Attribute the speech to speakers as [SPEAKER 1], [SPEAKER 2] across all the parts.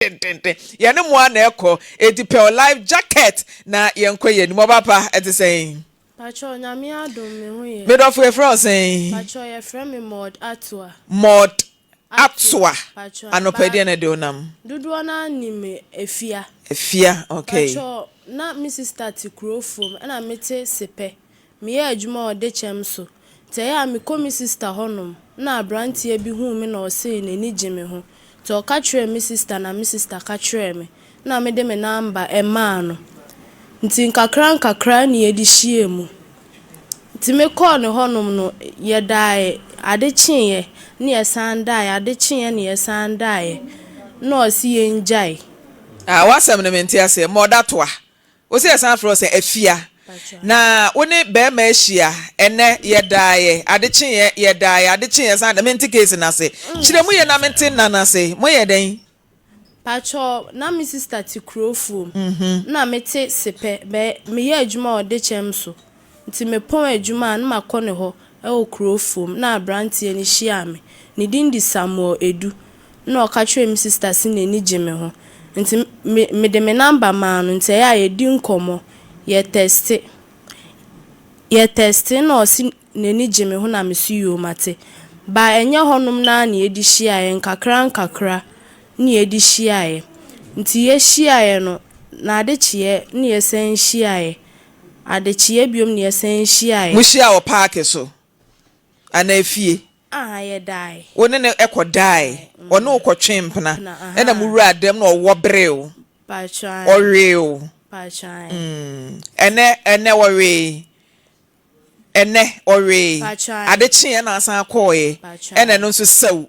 [SPEAKER 1] Ye no mo na ekọ edipel life jacket na ye nkọ ye ni mo papa e te saying
[SPEAKER 2] Pacho nyame adom me ho ye.
[SPEAKER 1] Mid of we France saying
[SPEAKER 2] Pacho ye frame me mod atwa.
[SPEAKER 1] Mod atwa
[SPEAKER 2] Pacho
[SPEAKER 1] anopede na de onam.
[SPEAKER 2] Dudu na ni me efia.
[SPEAKER 1] Efia okay.
[SPEAKER 2] Pacho na me sister ti krofom na mete sepe. Me ye adwuma ode chem so. Te ya me ko me sister honom na abrantie bi hu me na o se na ni gime ho. Te o ka kire me sister na me sister ka kire me. Na me de me number e ma no. Nti nkakra ni edi hie mu. Nti me call ne honom no ye dae ade chinye ni ye san dae ade chinye ni ye san dae. No osi ye njai.
[SPEAKER 1] Wasam ne menti ase modatoa. O se san fro se afia. Na woni be ma ahia ene ye dae ade chinye ye dae ade chinye san de menti case na se. Chire mu ye na menti na na se. Mo ye den.
[SPEAKER 2] Pacho na mi sister ti krofom na mete sepe me ye adwuma ode chem so nti me pon adwuma na makọ ne ho e o krofom na abrantie ni hia me ne din di Samuel Edu na o ka kire mi sister si na ni gime ho nti me de me number ma no nti ya ye di nkomo ye test na o si na ni gime ho na me su yo mate ba enye honum na na edi hia ye nkakra ni edi shiaye nti ye shiaye no na adechie ni ye sen shiaye adechie biom ni ye sen shiaye
[SPEAKER 1] Mu shia wo park so ana afie
[SPEAKER 2] ye dai
[SPEAKER 1] woni ne ekodai ono ukotwe mpna na mu wura adem na owo brew
[SPEAKER 2] pachan
[SPEAKER 1] oreo ene worry ene ore adechie na asan akoye ene no nso sew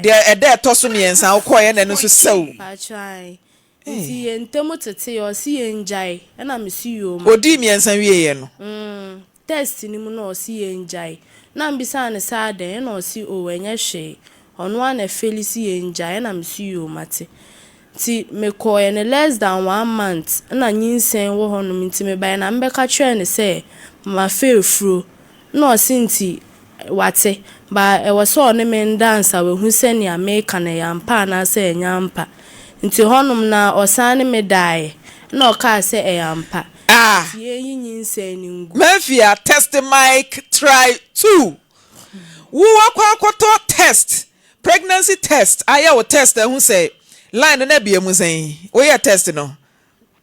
[SPEAKER 1] de ede toso miensa akoye ene no nso sew
[SPEAKER 2] pachan nti ye ntemu tete yo si ye njai na me si yo ma
[SPEAKER 1] odi miensa wieye no
[SPEAKER 2] test ni mu na o si ye njai na mbisa ne sade na o si o enye hwe ono ana felisi ye njai na me si yo mate ti me ko ene less than 1 month na nyinsen wo hono nti me bai na mbeka kire ne se ma fefuro na o si nti wate ba e wo so ne me dance we hu se ne America na yampa na se enyampa nti honum na osane me dai na o ka se eyampa ye nyinsen ni ngu
[SPEAKER 1] mafia test mic try 2 wo akwakoto test pregnancy test aya wo test hu se line na bia mu sen wo ye test no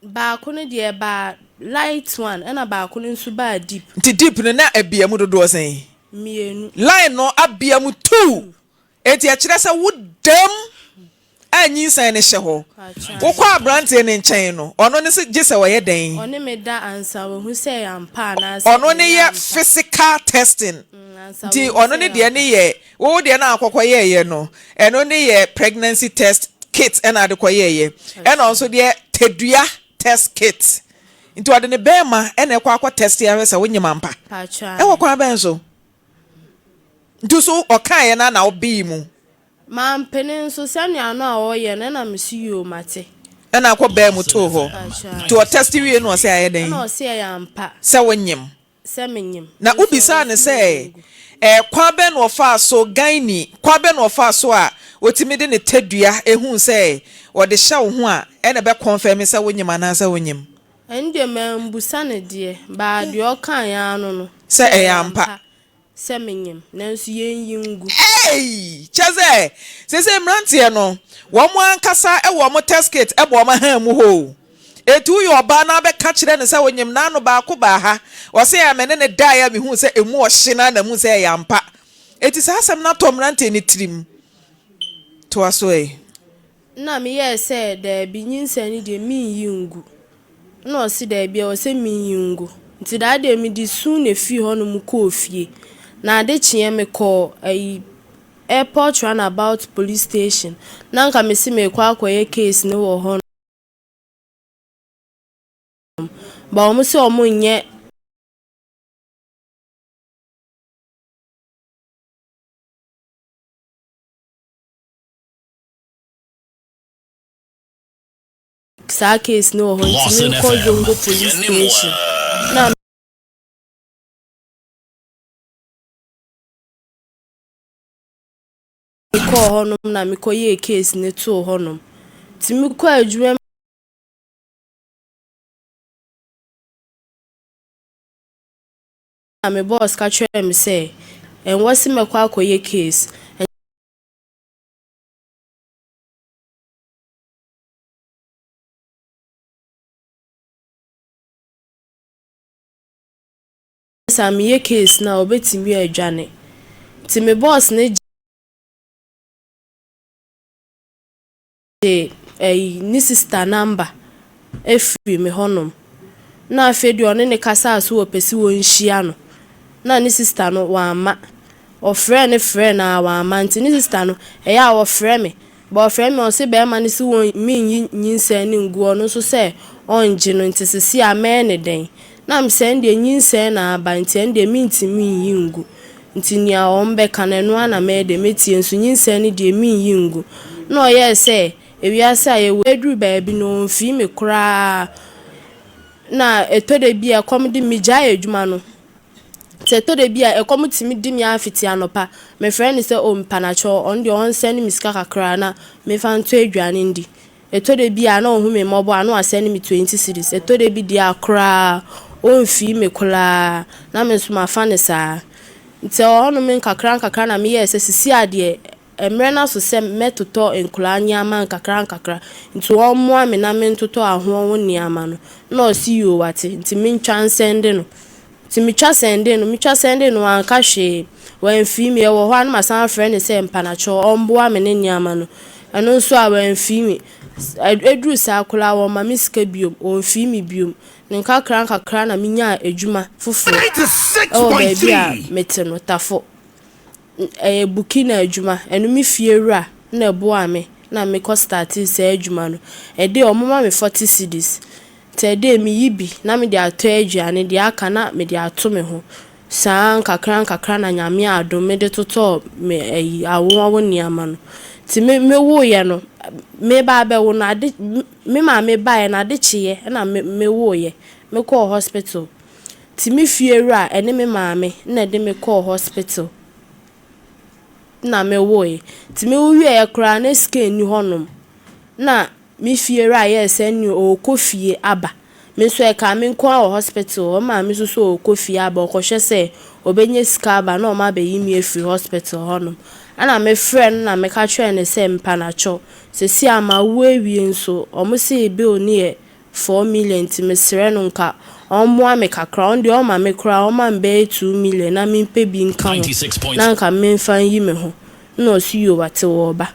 [SPEAKER 2] ba ko ne de ba light one na ba ko ne nsu ba deep
[SPEAKER 1] nti deep no na abia mu dodo sen
[SPEAKER 2] mienu
[SPEAKER 1] line no abia mu 2 eti a kire se wo dam anyi san ne hye ho wo kwa brante ne nchen no ono ne se gise wo ye den
[SPEAKER 2] one me da ansa wo hu se yampa na se
[SPEAKER 1] ono ne ye physical testing di ono ne de ne ye wo de na akokọ ye no eno ne ye pregnancy test kit ena de koye ye ena also de tedua test kit nti ade ne bema ena akwa test ya se wonyima mpa e wo kwa ben so nti so okan ye na obi mu
[SPEAKER 2] ma mpene so sania no a wo ye na me si yo mate
[SPEAKER 1] ena akwa be mu to ho to o test wie no se aye den
[SPEAKER 2] na o se yampa
[SPEAKER 1] se wonyim
[SPEAKER 2] se menyim
[SPEAKER 1] na ubisa ne se kwa be no fa so gaini kwa be no fa so a otimi de ne tedua ehun se wo de hye wo ho a ene be confirm se wonyim na se wonyim
[SPEAKER 2] ende mambusa ne de ba de o kan ya no
[SPEAKER 1] se eyampa
[SPEAKER 2] se menyim nanso yingu
[SPEAKER 1] chaze se mrantie no wo mo ankasa e wo mo test kit e bo ma ha mu ho etu yo ba na be ka kire ne se wonyim na no ba ko ba ha wo se ya mene ne da ya mi hu se emu o hye na mu se eyampa eti sa asem na to mrantie ne trim to aso
[SPEAKER 2] na me ye se da bi nyinsani de mi yingu na o si da bi o se mi yingu nti da de mi di su na fi ho no mu ko ofie na ade chie me ko airport runabout police station na nka me si me kwa akoye case ne wo ho ba o mu se o mu nye sa case ne wo ho nti me ko Zongo police station na ko honum na me ko ye case ne to honum ti me kɔ adwuma na me boss ka kyerɛ me sɛ ɛnwɔ se mɛkɔ akɔyɛ case sa me yɛ case na obetimi adwane ti me boss ne ni sister number efiri me honom na afedi one ne kasa so opesi wo nhia no na ni sister no wa ama ofre ne frɛ na wa ama nti ni sister no eya wo frɛ me ba ofre me o se be ma ne si wo mi nyinsa ne nguo no so se onje no nti sisi ama ne den na me se ndie nyinsa na aba nti ndie mi ntimi yi ngu nti nia o mbe kana no ana me de metie nso nyinsa ne de mi yi ngu no ye se ewiase aye wedru baabi no mfi me kura na etode bi e kom di mi gya adwuma no se etode bi e kom timi di mi afiti anopa me friend se o mpanacho on de on send mi sika kakra na me fa nto adwane ndi etode bi na ohu me mobo ano asend mi 20 cedis etode bi di akra o mfi me kura na me so ma fa ne sa nti ono me kakra na me yes sisi ade emre na so se metoto enkula nyama kakra nti wo mo me na me ntoto aho wo niama no na o si yo wate nti me ntwa nsende no nti me twa sende no anka hwe wan fi me wo ho an masan friend se mpanacho omboa me ne niama no eno nso a wan fi me edru sa kula wo ma miska biom o fi me biom nka kakra na me nya adwuma foforo o be bia mete no tafo bukina adwuma enu mi fiewura na eboa me na me ko start se adwuma no de omoma me 40 cedis te de mi yibi na me de ato adwane de aka na me de ato me ho san kakra na nyame adom me de toto me awo niama no ti me wo ye no me ba be wo na de me ma me ba ye na de chiye na me wo ye me ko hospital ti me fiewura ene me ma me na de me ko hospital na me woe ti me wie e kra na scan ni honom na me fiera yes enu o kofie aba me so e ka me nko a hospital o ma me so o kofie aba o hwe se obenye sika aba na o ma be yimi efri hospital honom ana me friend na me ka twa ne se mpa na cho se si ama wo ewie nso o mo se ebe oni e 4 million ti me sere no nka omo me kakra on de o ma me kra o ma mbe 2 million na me mpe bi nka ho na nka me fan yi me ho no si yo wate wo ba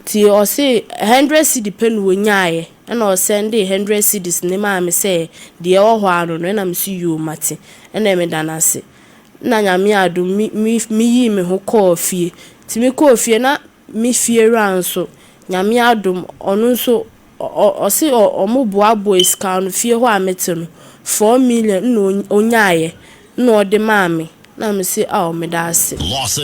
[SPEAKER 2] ti o se 100 cedi pen wo nyaaye na o send 100 cedis ne ma me se de o ho ano no na me si yo mate na me danase na nyame ado mi yi me ho ko fie ti me ko fie na mi fie ranso nyame adom ono nso o se o mo boa iska no fie ho amete no 4 million no onyaaye no de maame na me se me da ase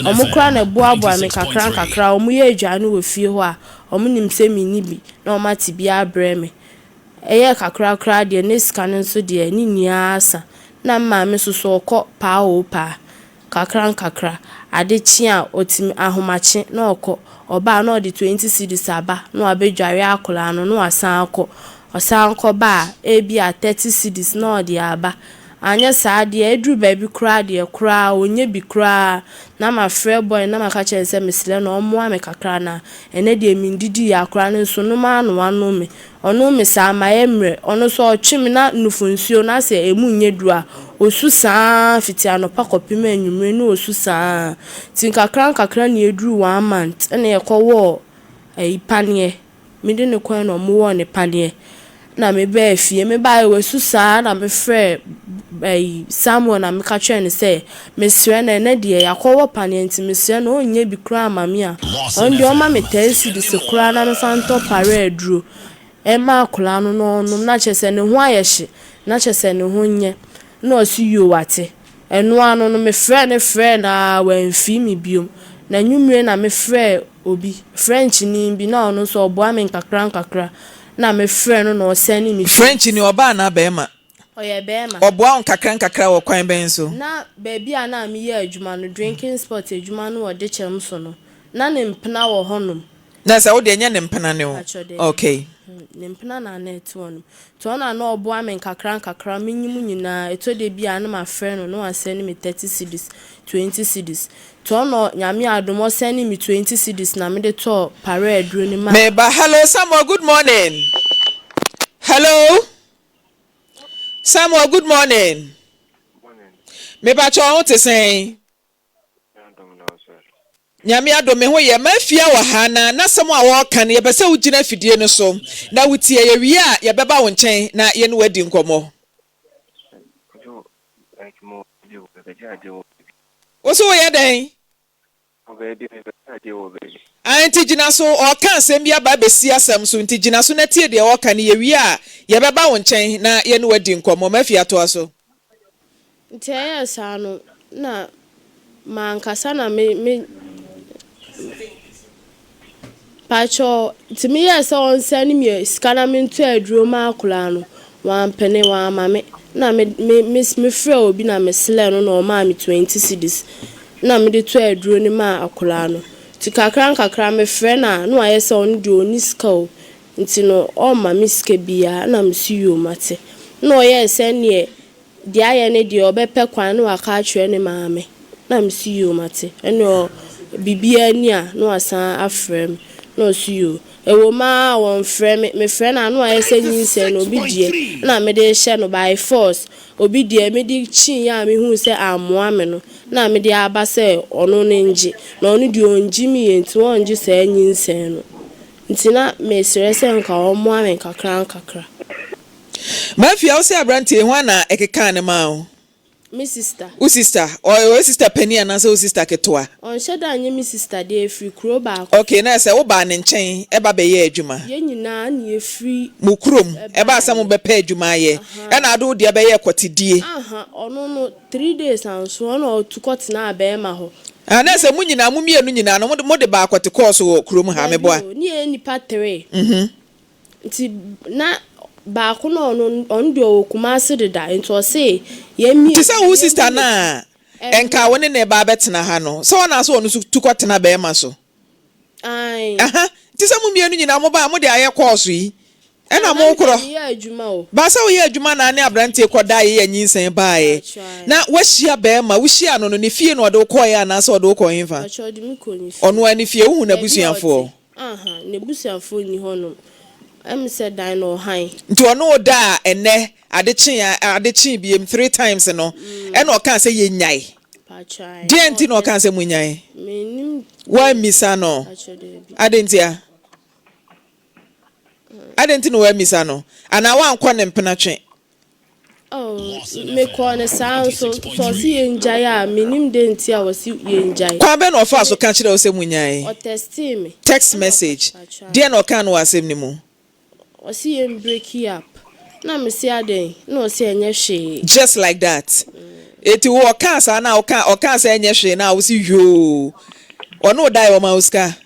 [SPEAKER 2] omo kra na boa me kakra omo ye adwane wo fie ho a omo nim se mi ni bi na omo ati bi abre me eye kakra de ne sika nso de ni nia asa na maame so okọ pa kakra ade chi a otimi ahomache na okọ oba na de 20 cedis aba na abedware akola no na asan akọ osan kọ ba ebi a 30 cedis na de aba anya saa de edru baby kra de kra onye bi kra na ma frɛ boy na ma ka chense mesile na omo ame kakra na ene de mi ndidi ya kra no so no ma no wano me ono me saa ma emre ono so otwemi na nufunsuo na se emu nyedu a osu saa fiti anopa kopim anwumre na osu saa tin kakra na edru 1 month ene yekowo ipanie me de ne kwan no mo wo ne panie na me ba fie me ba we su saa na me frɛ Samuel na me ka twɛn sɛ me srɛ na na de yakɔwɔ panenti me srɛ no onye bi kra mame a on de o ma me tensi de se kra na me fanto pare aduro e ma akula no no na kyese ne ho ayehye na kyese ne ho nye na o si yo wate eno ano no me frɛ na wamfi me biom na nwumre na me frɛ obi French ni bi na ono so oboa me kakra na me frɛ no na o send me
[SPEAKER 1] French ni oba na be ma
[SPEAKER 2] oye be ma
[SPEAKER 1] oboa on kakra wo kwan ben so
[SPEAKER 2] na baby a na me ye adwuma no drinking spot adwuma no wo de kyem so no na ne mpena wo honom
[SPEAKER 1] Na sa wo de nya ne mpena ne wo. Okay.
[SPEAKER 2] Ne mpena na net one. To na na obo amen kakra menyim nyina eto de bia na ma frɛ no no asɛn me 30 cedis 20 cedis. To no nyame adomo sɛn me 20 cedis na me de to pare aduro ni ma.
[SPEAKER 1] Meba, hello Samuel, good morning. Hello. Samuel, good morning.
[SPEAKER 3] Morning.
[SPEAKER 1] Meba cho ho te sen. Nyame adome ho ye mafia wa ha na sam a wo ka ne ye bese wo gina fidie no so na wutie ye wi a ye beba wo nchen na ye no wadi nkomo. Wo so ye den? Anti gina so o ka asem bia ba besi asem so nti gina so na tie de wo ka ne ye wi a ye beba wo nchen na ye no wadi nkomo mafia to aso.
[SPEAKER 2] Nti ya sa no na mankasa na me Pacho, to me, I saw on sending me scanning to a drum aculano, one penny, one mammy. Now, Miss Mifro be na Miss Len or mammy 20 cedis. Now, me the 2 drum ma aculano. To kakran me friend, no, I saw on do nisco. Until no, all my Miss Kebia, and I'm see you, Mate. No, yes, and ye, the iron idiot, or bepe no, I catch you any mammy. Now, I'm see you, Mate, and your Bibia near, no, I san aframe. No see you. Ewo ma won frame me friend anu ayese nyinse no obi die na me de hye no by force obi die me di chin ya me hu se amoa me no na me de aba se ono ne nji na ono di onji mi enti onji se nyinse no ntina me sere se nka omo ame kakra
[SPEAKER 1] Mafia wo se abrante ho na ekeka ne ma wo.
[SPEAKER 2] My sister.
[SPEAKER 1] Who sister? Or your sister Penny and answer sister Ketua?
[SPEAKER 2] On shada nye my sister de free kro ba.
[SPEAKER 1] Okay, na say wo ba ne nchen e ba be ye adwuma.
[SPEAKER 2] Ye nyina na ye free
[SPEAKER 1] mukrom e ba asam be pa adwuma ye. E na ado de be ye kwotidie.
[SPEAKER 2] Ono no 3 days and so ono to cut na be ma ho.
[SPEAKER 1] Na say mu nyina mu mienu nyina no mo de ba akwete course wo krom ha me boa.
[SPEAKER 2] Ni e nipa 3. Nti na ba ko no on de o kuma se de da nto se ye mi.
[SPEAKER 1] Ti say wo sister na enka woni ne ba betena ha no. So na so onu to kwotena be ma so.
[SPEAKER 2] Ai.
[SPEAKER 1] Ti say mu mienu nyina mo ba mo de aye course yi. E na mo kro. Ba say wo ye adwuma na ne abrante koda ye nyinsen ba ye. Na wo hia be ma wo hia no ne fie no de ko ya na so de ko hinfa. Onu ani fie wo hu na busuafo.
[SPEAKER 2] Ne busuafo ni hono. Said I know high.
[SPEAKER 1] Nti ono da ene adechin biem 3 times no. E no kan say ye nyai.
[SPEAKER 2] Pacha.
[SPEAKER 1] Die nti no kan say mu nyai.
[SPEAKER 2] Menim
[SPEAKER 1] Wa misa no. Adentia. Adenti no wa misa no. Ana wa nkwa ne mpena twen.
[SPEAKER 2] Oh, me ko ne sound so si enjai a menim de nti a wo si enjai.
[SPEAKER 1] Kwa be no ofa so kan kire wo say mu nyai.
[SPEAKER 2] O testi me.
[SPEAKER 1] Text message. Die no kan no asem ni mu.
[SPEAKER 2] O si em break up. Na me si aden, no si enye hwe.
[SPEAKER 1] Just like that. Eti wo kan sa na o kan sa enye hwe na wo si yo. Ono dai o ma uska.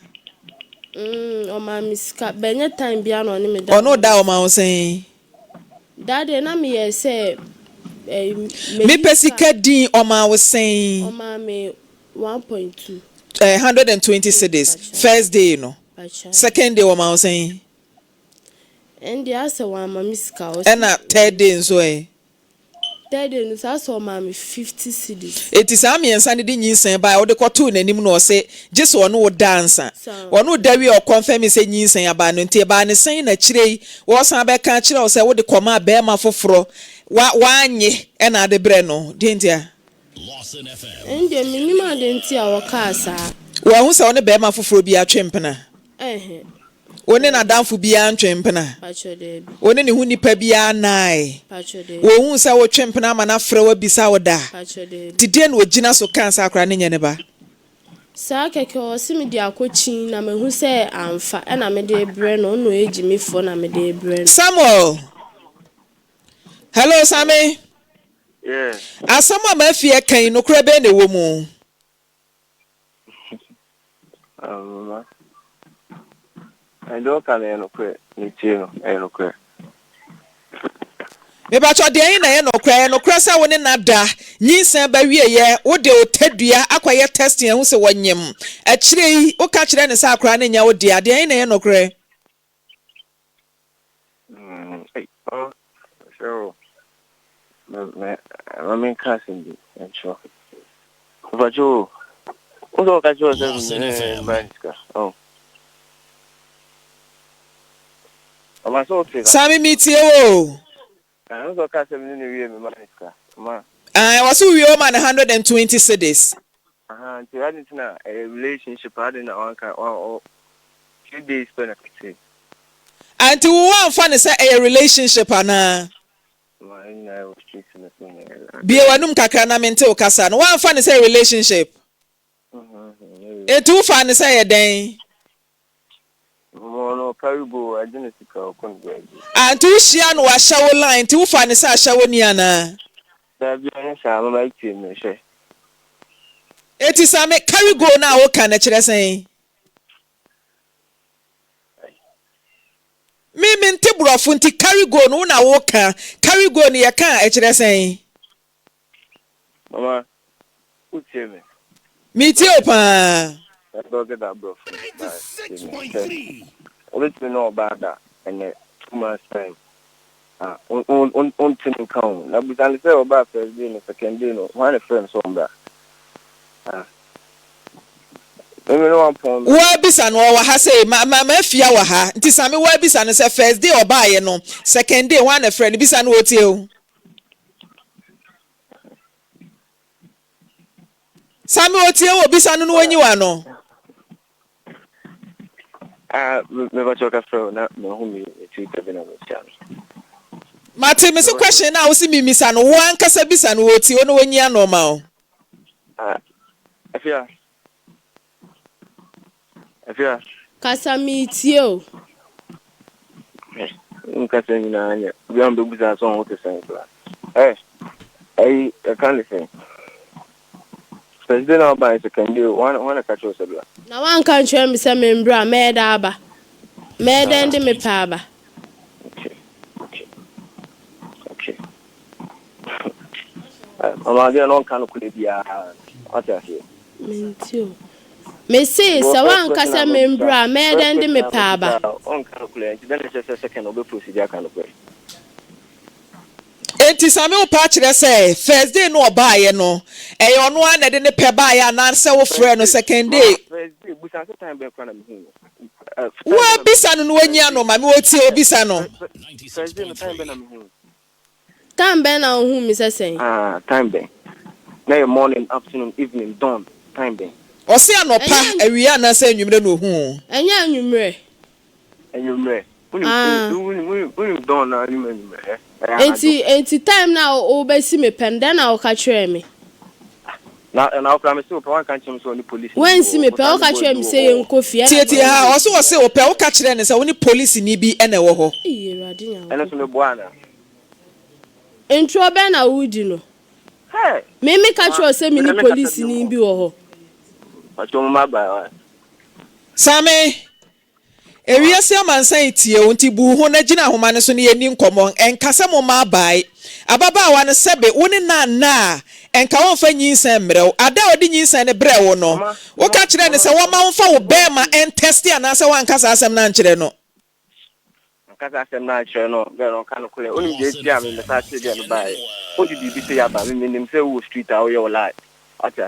[SPEAKER 2] O ma miska benye time bia no ne me da.
[SPEAKER 1] Ono dai o ma usen.
[SPEAKER 2] Dade na me ye say
[SPEAKER 1] me pesika din o ma usen.
[SPEAKER 2] O ma me 1.2
[SPEAKER 1] 120 cedis first day no. Second day o ma usen.
[SPEAKER 2] And the answer one my miska o.
[SPEAKER 1] And third day nso e.
[SPEAKER 2] Third day no so ma me 50 cedis.
[SPEAKER 1] It is am yen san de nyinsen ba o de kwato nanim no se just ono wo dansa. Ono da wi o confirm say nyinsen aba no ntie ba ne sen na kirei wo san be kan kire o se wo de koma be ma foforo wa anye e na de bre no dentia.
[SPEAKER 3] Lawson FM.
[SPEAKER 2] And the minimum dentia wo ka sa.
[SPEAKER 1] Wo hu se wo ne be ma foforo bi atwempena. One na danfo bia ntwempena. One ne hu nipa bia nai. Wo hu sa wo twempena ma na fra wa bisa wo da. Dide na ogina so kansa akra ne nyane ba.
[SPEAKER 2] Sa keke o si me di akochin na me hu se amfa e na me de bre no no eji me fo na me de bre.
[SPEAKER 1] Samuel. Hello Sammy.
[SPEAKER 3] Yeah.
[SPEAKER 1] Asama ma fie kan no kra be na wo mu.
[SPEAKER 3] I don't can no kwe ni chino no kwe.
[SPEAKER 1] Me ba cho de yin na ye no kra sa woni na da nyinsan ba wie ye wo de otadua akwaye testing hu se wonyem a kire yi wo ka kire ne sa akra na nya wo de ade yin na ye no kra
[SPEAKER 3] Hey, so, I'm in casting, and sure. But you, what's got yours? Oh, I'm so sick.
[SPEAKER 1] Sami meet you.
[SPEAKER 3] I also cast him in the real Manisca.
[SPEAKER 1] I was we owe man 120 cedis.
[SPEAKER 3] I didn't know a relationship. I didn't know or few days when I could say.
[SPEAKER 1] And to one fun is a relationship ana.
[SPEAKER 3] I was treating the thing.
[SPEAKER 1] Be wanum kakra na mente okasa no one fun is a relationship. E two fun is a den.
[SPEAKER 3] No, Paribo, I didn't see how
[SPEAKER 1] And to share no a shower line, two fun is a shower niana.
[SPEAKER 3] That be honest, I'm like him, say.
[SPEAKER 1] It is a make carry go now, what can I say? Me mente brofunti carry go no na woka carry go ni yaka e kire sen
[SPEAKER 3] Mama, who tell me?
[SPEAKER 1] me ti opa
[SPEAKER 3] I don't get that brofunti. 6.3. Let me know about that and 2 months time. On to count. Now, but I say about first day and second day, no one friend so that.
[SPEAKER 1] wa bisa no wa ha say ma afia wa ha nti same wa bisa no say first day obaye no second day one friend bisa no otie o same otie o bisa no no wanyi wa no
[SPEAKER 3] me va choka fro na no hu mi ti ka bena no channel.
[SPEAKER 1] Mate me so question na wo si mi misa no wan kasa bisa no otie o no wanyi anoma o
[SPEAKER 3] afia
[SPEAKER 2] Kasa meetie o.
[SPEAKER 3] Nkasa ni na anya. Bi am be buza so on to say plan. I can't listen. President now by second day one catch us bla.
[SPEAKER 2] Na wan kan twa me se me mbra me da aba. Me da ndi me pa aba.
[SPEAKER 3] Okay. Mama dia no kan ko le bia. What you say?
[SPEAKER 2] Mentio. Me say sa wan kasa me mbra me da ndi me pa aba.
[SPEAKER 3] On calculate then just second obe procedure kan ko.
[SPEAKER 1] Enti same wo pa kire say first day no obaye no e yo no an de ne pe baye na se wo frɛ no second day
[SPEAKER 3] First day busa time be kwa na me hu.
[SPEAKER 1] Wa bisa no wanyi anoma me otie obisa no
[SPEAKER 3] First day no time be na me hu.
[SPEAKER 2] Time be na hu mi se sen.
[SPEAKER 3] Time be. Now morning, afternoon, evening, dawn, time be.
[SPEAKER 1] o se anopa awia na se anwumre no hu
[SPEAKER 2] Enya anwumre.
[SPEAKER 3] Anwumre. Uni dawn na anwumre.
[SPEAKER 2] Enti time na o be si me pen then na o ka kire me.
[SPEAKER 3] Now promise you one can change so ni police.
[SPEAKER 2] When si me pe o ka kire me say yen kofie.
[SPEAKER 1] Tie ha o se o pe o ka kire ne se woni police ni bi ene wo ho
[SPEAKER 2] Iyerade nya.
[SPEAKER 3] Ene so me boana.
[SPEAKER 2] Intro be na wudi no.
[SPEAKER 3] Hey.
[SPEAKER 2] Me ka kire say me ni police ni bi wo ho.
[SPEAKER 3] Acho ma ba.
[SPEAKER 1] Same ewia se amansan tie o nti bu ho na gina homa ne so ne yeni nkomo enkasa mo ma bai ababa wa ne sebe woni na enka won fa nyinsan mrew ada odi nyinsan ne brew no wo ka kire ne se wo ma won fa wo be ma en test ana se wan kasa asem na nkire no
[SPEAKER 3] Kasa asem na nkire no be no kan kule oni je ti am me sa ti de no bai o di bi se ya ba me nim se wo street a wo ye wo lie ati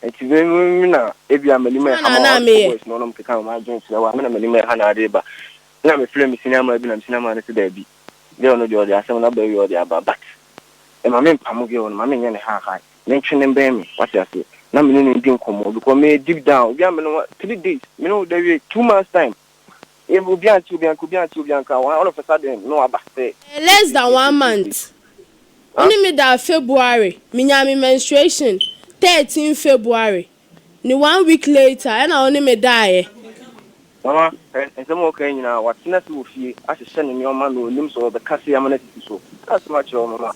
[SPEAKER 3] enti me na ebi amani me ha no no mkeka ma jon tire wa me na mani me ha na ade ba na me frame sinema bi na sinema ne se da bi de ono de ode asem na ba wi ode aba but e ma me mpamu ge ono ma me nye ne ha me twene mbe me what you say na me ne ndi nkomo because me deep down bi am no 3 days me no da wi 2 months time e bu bi anti ka all of a sudden no aba say
[SPEAKER 2] Less than 1 month. Only me da February me nya me menstruation 13 February. Ni 1 week later, and I only me die.
[SPEAKER 3] Mama, and some okay now. What's not to feel? I should send your man who limbs or the Cassia Manet. So that's much your mama.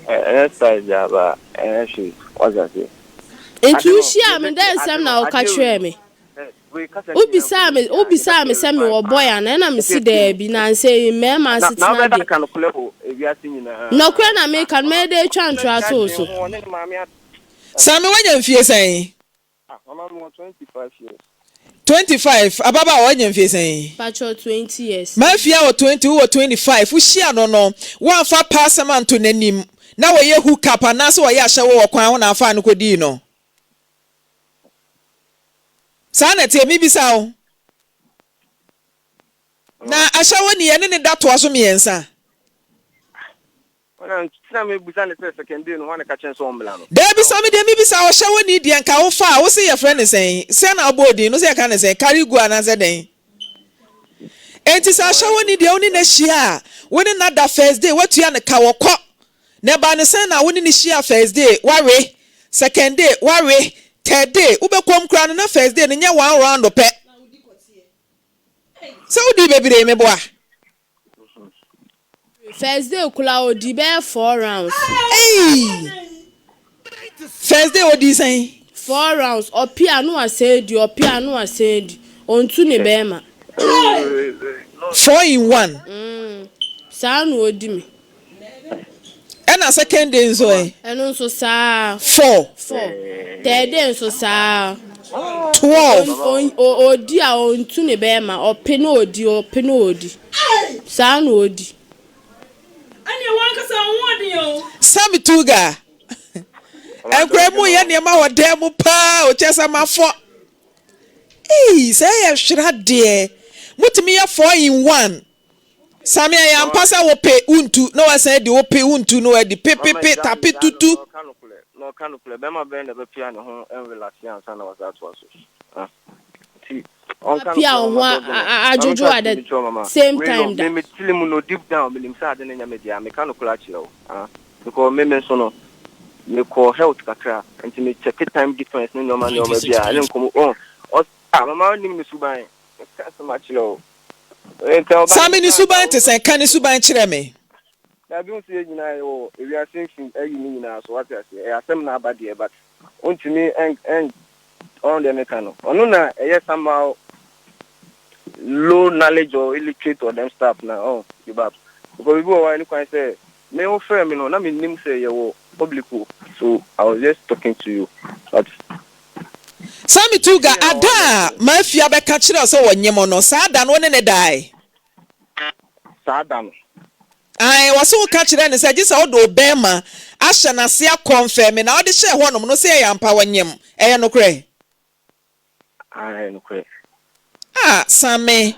[SPEAKER 3] That's Java, and she was that it.
[SPEAKER 2] And you share me there, some now catch me. Ubisa me, send me or boy, and then I'm see there, be and say, Mamma,
[SPEAKER 3] now that I can call we are singing.
[SPEAKER 2] No, when I make a made a chant also.
[SPEAKER 1] Sammy, when you feel saying?
[SPEAKER 3] Mama, 25 years.
[SPEAKER 1] 25, Ababa, when you feel saying?
[SPEAKER 2] Patrol 20 years.
[SPEAKER 1] My fear or 20 or 25, we share no. One for pass a man to Nenim. Now we hook up and that's why I shall walk on our fan codino. Sanity, maybe so. Now I shall want the end that was me, sir.
[SPEAKER 3] When I'm second day, one catching some blank.
[SPEAKER 1] There be some maybe so shall we need the anchor far. What's your friend is saying? Send our body, no say I can say, carry go another day. And it's a show need the only next year. When another first day, what you and the cow cop. Never understand now winning this year first day, worry. Second day, worry. Third day, Uber come crown on the first day, and you one round of pet. So, do baby, me boy.
[SPEAKER 2] First day, Kula di bear 4 rounds.
[SPEAKER 1] Hey! First day, what do you say?
[SPEAKER 2] 4 rounds. Or piano, I said, your piano, I said, on Tuni Bema.
[SPEAKER 1] 4 in 1.
[SPEAKER 2] Sound would me.
[SPEAKER 1] And a second day, so
[SPEAKER 2] And also, sir,
[SPEAKER 1] 4.
[SPEAKER 2] 4. Third so sir.
[SPEAKER 1] 12.
[SPEAKER 2] Or dear on Tuni Bema, or Penodi, or Penodi. Sound would. And you want us on
[SPEAKER 1] Sammy Tuga. And Grandma Yanima or Demo Pa or Chesama 4. Hey, say I should have dear. What me a 4 in 1. Sammy, I am passa will pay unto. No, I said you will pay unto no the pepe tapi tutu.
[SPEAKER 3] No can't play. Bema bend the piano and relax and son was that was.
[SPEAKER 2] Piano, I jojo at the same time.
[SPEAKER 3] Me tell him no deep down, me sad in media, mechanical actually. Because me so me call health kakra and to me check time difference no man over there. I don't come on. Mama name me subai. So much low.
[SPEAKER 1] Sammy ni suban te say kan ni suban kire me.
[SPEAKER 3] Na bi unse nyina yo we are saying ayi ni nyina so what I say. I asem na abade but untimi and on the mechanic. Ono na somehow low knowledge or illiterate or them stuff now. Oh, give up. Because we go any can say me offer me no na me nim say you public. So I was just talking to you. But
[SPEAKER 1] Sammy Tuga ada mafia be ka kire so wonyem no sa da no ne dai.
[SPEAKER 3] Sa da no.
[SPEAKER 1] Ai waso ka kire ne say gisa odo bema ahye na se confirm na odi hye honom no say yampa wonyem no kre.
[SPEAKER 3] Ai no kre.
[SPEAKER 1] Sammy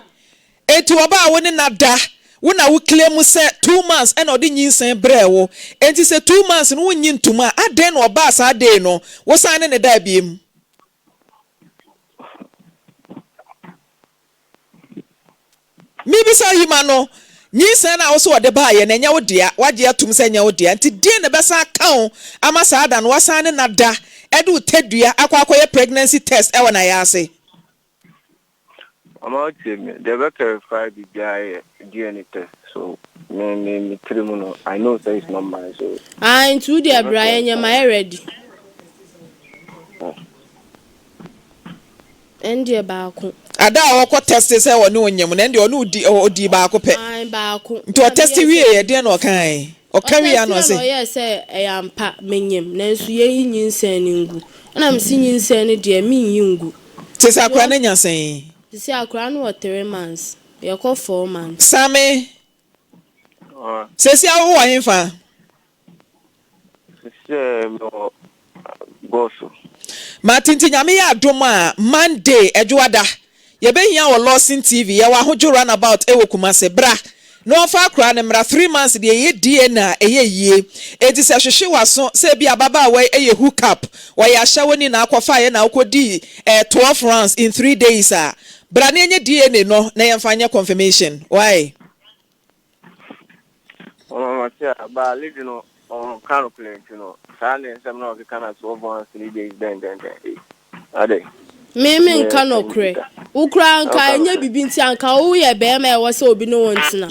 [SPEAKER 1] etu oba woni na da wona wo claim say 2 months and odi nyinsan brewo enti say 2 months no wonyi ntuma aden no oba sa day no wo san ne da biem. Maybe say him no nyinsan na wo so de ba ye na nya wo dia wage atum say nya wo dia enti die ne besa kan ama sa da no wasan ne na da edu tedua akwakoye pregnancy test e wona ya ase.
[SPEAKER 3] I'm out there. They will verify the guy DNA test. So, me criminal. I know that it's not mine. So,
[SPEAKER 2] into the Brian, you're my ready. And you're back.
[SPEAKER 1] Ada awako test say woni onyem na ndi onu odi ba akope.
[SPEAKER 2] Ai ba ako.
[SPEAKER 1] Nti o test wie de na okan. O carry ya no say.
[SPEAKER 2] O yes say ampa menyem na nso ye nyinsan ni ngu. Na me si nyinsan ni de me yingu.
[SPEAKER 1] Tesa akwa na nyansan.
[SPEAKER 2] Tesa akwa no 3 months. Ye ko 4 months.
[SPEAKER 1] Sammy. Sesi awo wa himfa.
[SPEAKER 3] Sesi no goso.
[SPEAKER 1] Matinti nyame ya adoma Monday ejuada. Ye be hia wo Lawson TV ye wa hojo runabout e wokumase bra. No fa akra ne mra 3 months de ye DNA eye yie. Enti se hwehwe waso se bia baba we eye hook up. Wa ya hya na akwafa ye na akodi 12 rounds in 3 days a. Bra ne nye DNA no na ye mfanya confirmation. Why?
[SPEAKER 3] Mama tia ba leave no on calculate Sunday some no can 12 months 3 days then. Ade.
[SPEAKER 2] Me nka no kre. Ukra nka nya bibi nti anka wo ye be ma e wo se obi no wontina.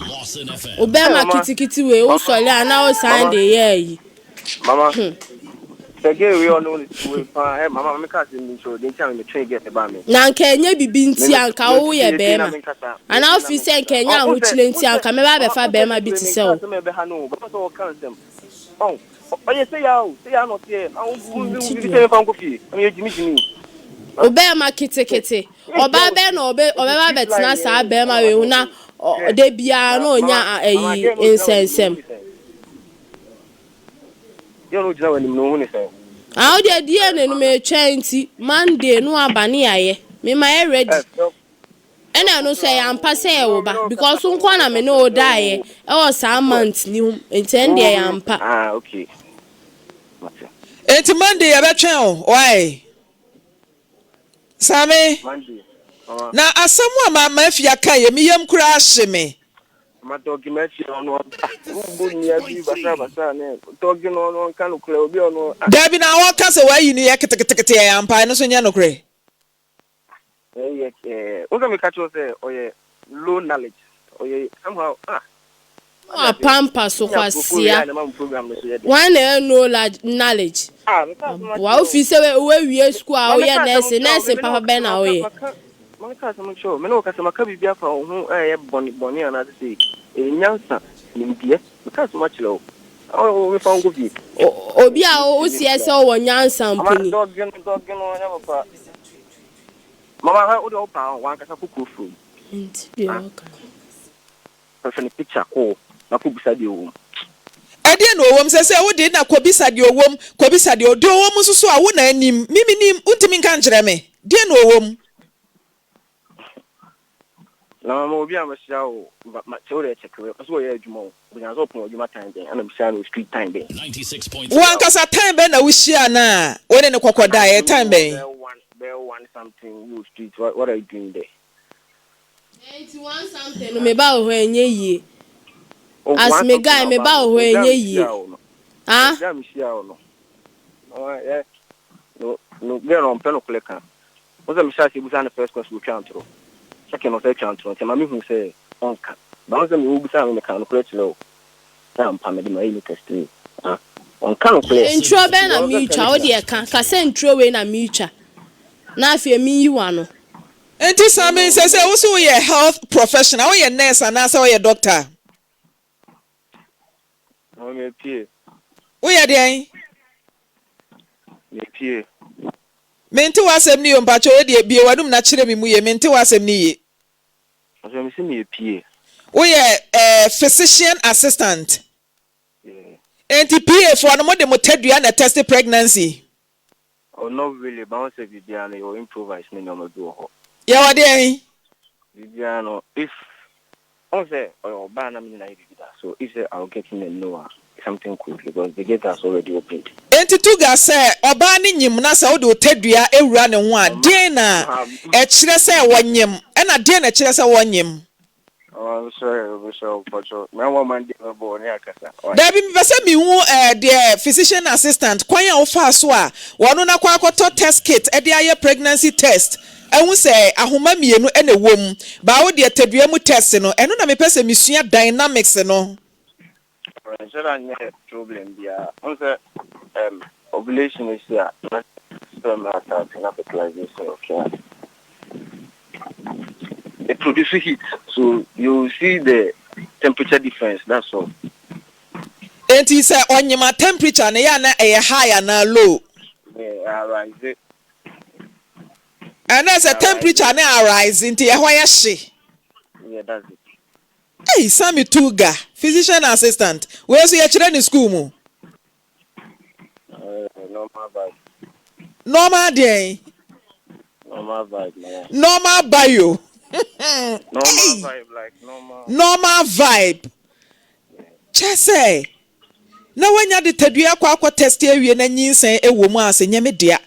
[SPEAKER 2] Obe ma kitikiti we wo sole ana o Sunday ye yi.
[SPEAKER 3] Mama. The girl we all know is mama make us in so they tell me train get about me.
[SPEAKER 2] Na Kenya bibi nti anka wo ye bema. Ana office Kenya ho chile nti anka me ba be fa bema bi ti se o.
[SPEAKER 3] Oh, you say ya not here. I will say fan coffee. I mean Jimmy.
[SPEAKER 2] Obema kete. Oba be na obe ba betina sa bema we hu na de bia na onya ayi insensem.
[SPEAKER 3] You know just when you know say.
[SPEAKER 2] How dey dia na no me twanti Monday no abane aye. Me my ready. Ena no say ampa say wo ba because nko na me no die e was some month ni enten dey ampa.
[SPEAKER 3] Ah, okay.
[SPEAKER 1] Enti Monday ya betwen o. Why? Same.
[SPEAKER 3] Monday.
[SPEAKER 1] Na asamu a mama afia kan ye miyam kura ahye me.
[SPEAKER 3] Ma dogi mechi ono. Ubu ni abi basa ne. Dogi no kan kule obi ono.
[SPEAKER 1] Dabi na won ka se wayi ni ye ketekete ya ampa no so nya no kure.
[SPEAKER 3] Oga me catch you say oye low knowledge. Oye somehow
[SPEAKER 2] pampa so kwasia. One no knowledge. Wa office we wie school a we nurse papa ben na we.
[SPEAKER 3] Man ka some show. Me no ka some ka bibia fa ho boni ana say nyansa nimbie. Me ka so much low. Oh we found go bi.
[SPEAKER 2] Obi a o sie se o nyansa mponi.
[SPEAKER 3] Dog no nya papa. Mama ha o de opa wan ka sa kukufu.
[SPEAKER 2] Nti okay.
[SPEAKER 3] Person picture ko na ko bisa de o.
[SPEAKER 1] Ade na owom se wo de na kwabisa de owom kwabisa de odo owom so a wo na anim mimi nim untimi nka nkere me de na owom
[SPEAKER 3] na mo obi amashia o ma teore chekewe so ye adwuma o bunya so pon adwuma time den ana bisia no street time den
[SPEAKER 4] 96.4
[SPEAKER 1] wan kasa time be na wuhia na wone ne kokoda e time be
[SPEAKER 3] one something you street what are you doing there
[SPEAKER 2] 91 something no me ba ho enye yie as me guy me ba ho enye yie ah
[SPEAKER 3] jam shia o no yeah no get on pen kleka o za me sha se busa na first question we count ro second or third count ro tema me hu say onka ba o za me hu busa me kan kleka lo na mpa me de ma yi test ah onka no kleka
[SPEAKER 2] intro be na mi twa o de ka se intro we na mi twa na afia mi yi wa no.
[SPEAKER 1] enti Same se wo so ye health professional wo ye nurse ana se wo ye doctor
[SPEAKER 3] no me pie
[SPEAKER 1] wo ye den
[SPEAKER 3] me pie
[SPEAKER 1] menti wasem ni yo mpacho we de bie wadum na kire mi mu ye menti wasem ni ye
[SPEAKER 3] so me se me pie
[SPEAKER 1] wo ye physician assistant enti PA for no mo de mo tadua na test pregnancy
[SPEAKER 3] oh no really bounce Viviano you improvise me no do ho
[SPEAKER 1] ya wade en
[SPEAKER 3] Viviano if on say or ban me na that so if I'll get in and know something quick because the gate has already opened
[SPEAKER 1] enti tuga say oba ni nyim na say wo de tadua ewura ne ho a den na e kire say wonyim e na den na kire say wonyim
[SPEAKER 3] oh sorry we shall pacho me one man dey bo ni akasa
[SPEAKER 1] Dabi mi pese mi hu the physician assistant kwan ya wo fa so a wono na kwa akoto test kit e de aye pregnancy test ehun say ahoma mienu e na wom ba wo de tadua mu test no eno na me pese mi sua dynamics no
[SPEAKER 3] problem dia on say ovulation is here okay it produces heat so you see the temperature difference that's all
[SPEAKER 1] enti say onyema temperature na ya na high na low
[SPEAKER 3] yeah rise
[SPEAKER 1] and as a temperature na rise enti e ho ya hye
[SPEAKER 3] yeah that's it
[SPEAKER 1] hey Same Tuga physician assistant we so ya kire ni school mu normal day
[SPEAKER 3] normal vibe man
[SPEAKER 1] normal bio
[SPEAKER 3] normal vibe like
[SPEAKER 1] normal vibe chese na wanya de tadua kwa test awie na nyinsen ewo mu ase nyame dia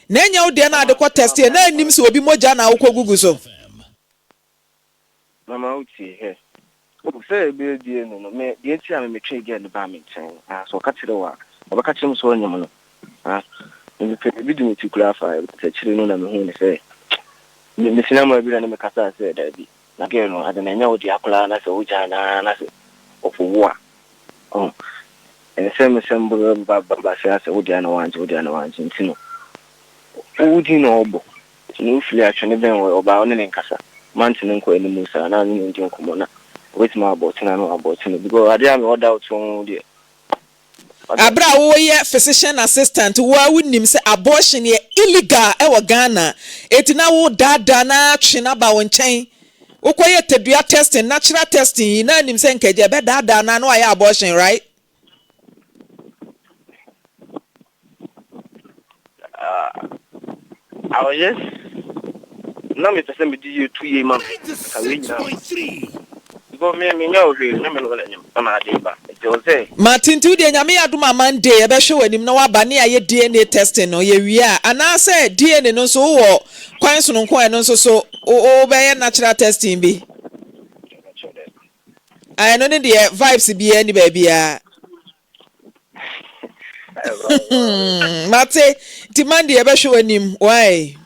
[SPEAKER 1] na enya wo de na de kwa test na anim se obi moja na akọ gugu so
[SPEAKER 3] mama uti he o say be die no me die ti am me twe again ba me chen so ka kire wa o ka kire so nyam no me pe bi du ti kura fa te kire no na me hu ne say me sinama bi na me kasa say da bi na ge no ada na nya wo di akula na se o ja na se o fo wo and same Baba says, Odiana wants, Tino. Udinobo. No flesh and even about an Encasa. Mountain and Queen Musa, and I'm in Comona. With my boat and I know about him because I didn't know doubt from dear.
[SPEAKER 1] Abra woyɛ physician assistant wo wouldn't him say abortion ye illegal e Ghana etina wo dada na twe na ba wo nkyɛn wokoyɛ tedua testing natural testing na nim say nkaje be dada na no ayɛ abortion right
[SPEAKER 3] I was just no me person be you 2 years man go me no we no me no let him na dey ba it was say
[SPEAKER 1] Martin tu de nyame adoma Monday e be hwe wanim na waba ne aye DNA testing no ye wi a ana say DNA no so wo kwan so no kwan no so o be ye natural testing bi I no ne de vibes bi ani ba bia Mate ti Monday e be hwe wanim why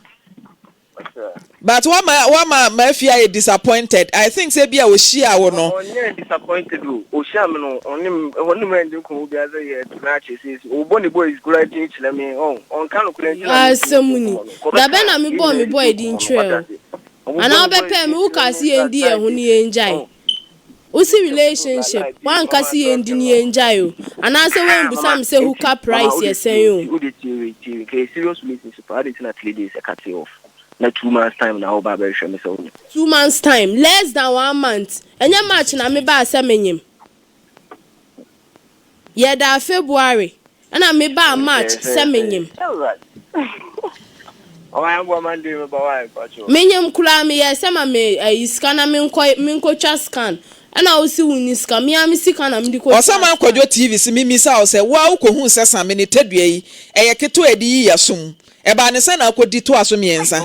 [SPEAKER 1] but wama fia disappointed. I think say bia we share wo no.
[SPEAKER 3] Onye disappointed o share me no onim ndi ko bi aza ye match says o boni boy is graduating chile me on kan kolen
[SPEAKER 2] asamuni da be na me boy di ntrel ana obe pe me uka si endi e hu ni enjai usi relationship wan ka si endi ni enjai o ana se wen busam se hook price ye sen o
[SPEAKER 3] o de ti serious relationship I dey na 3 days e cut off. Na 2 months time na oba be hwe me so
[SPEAKER 2] 2 months time less than 1 month enya match na me ba asamenyim ye da February na me ba match semenyim
[SPEAKER 3] o am go man dey me ba why pacho
[SPEAKER 2] menyim kula me ye sema me iska na me nko twa scan na o si wuni ska me am sika na me di ko
[SPEAKER 1] osama kwadwo TV si mimi sa o se wa ukohu se same ne tadua yi eye keto edi yi yasom eba ne se na akodi to aso miensa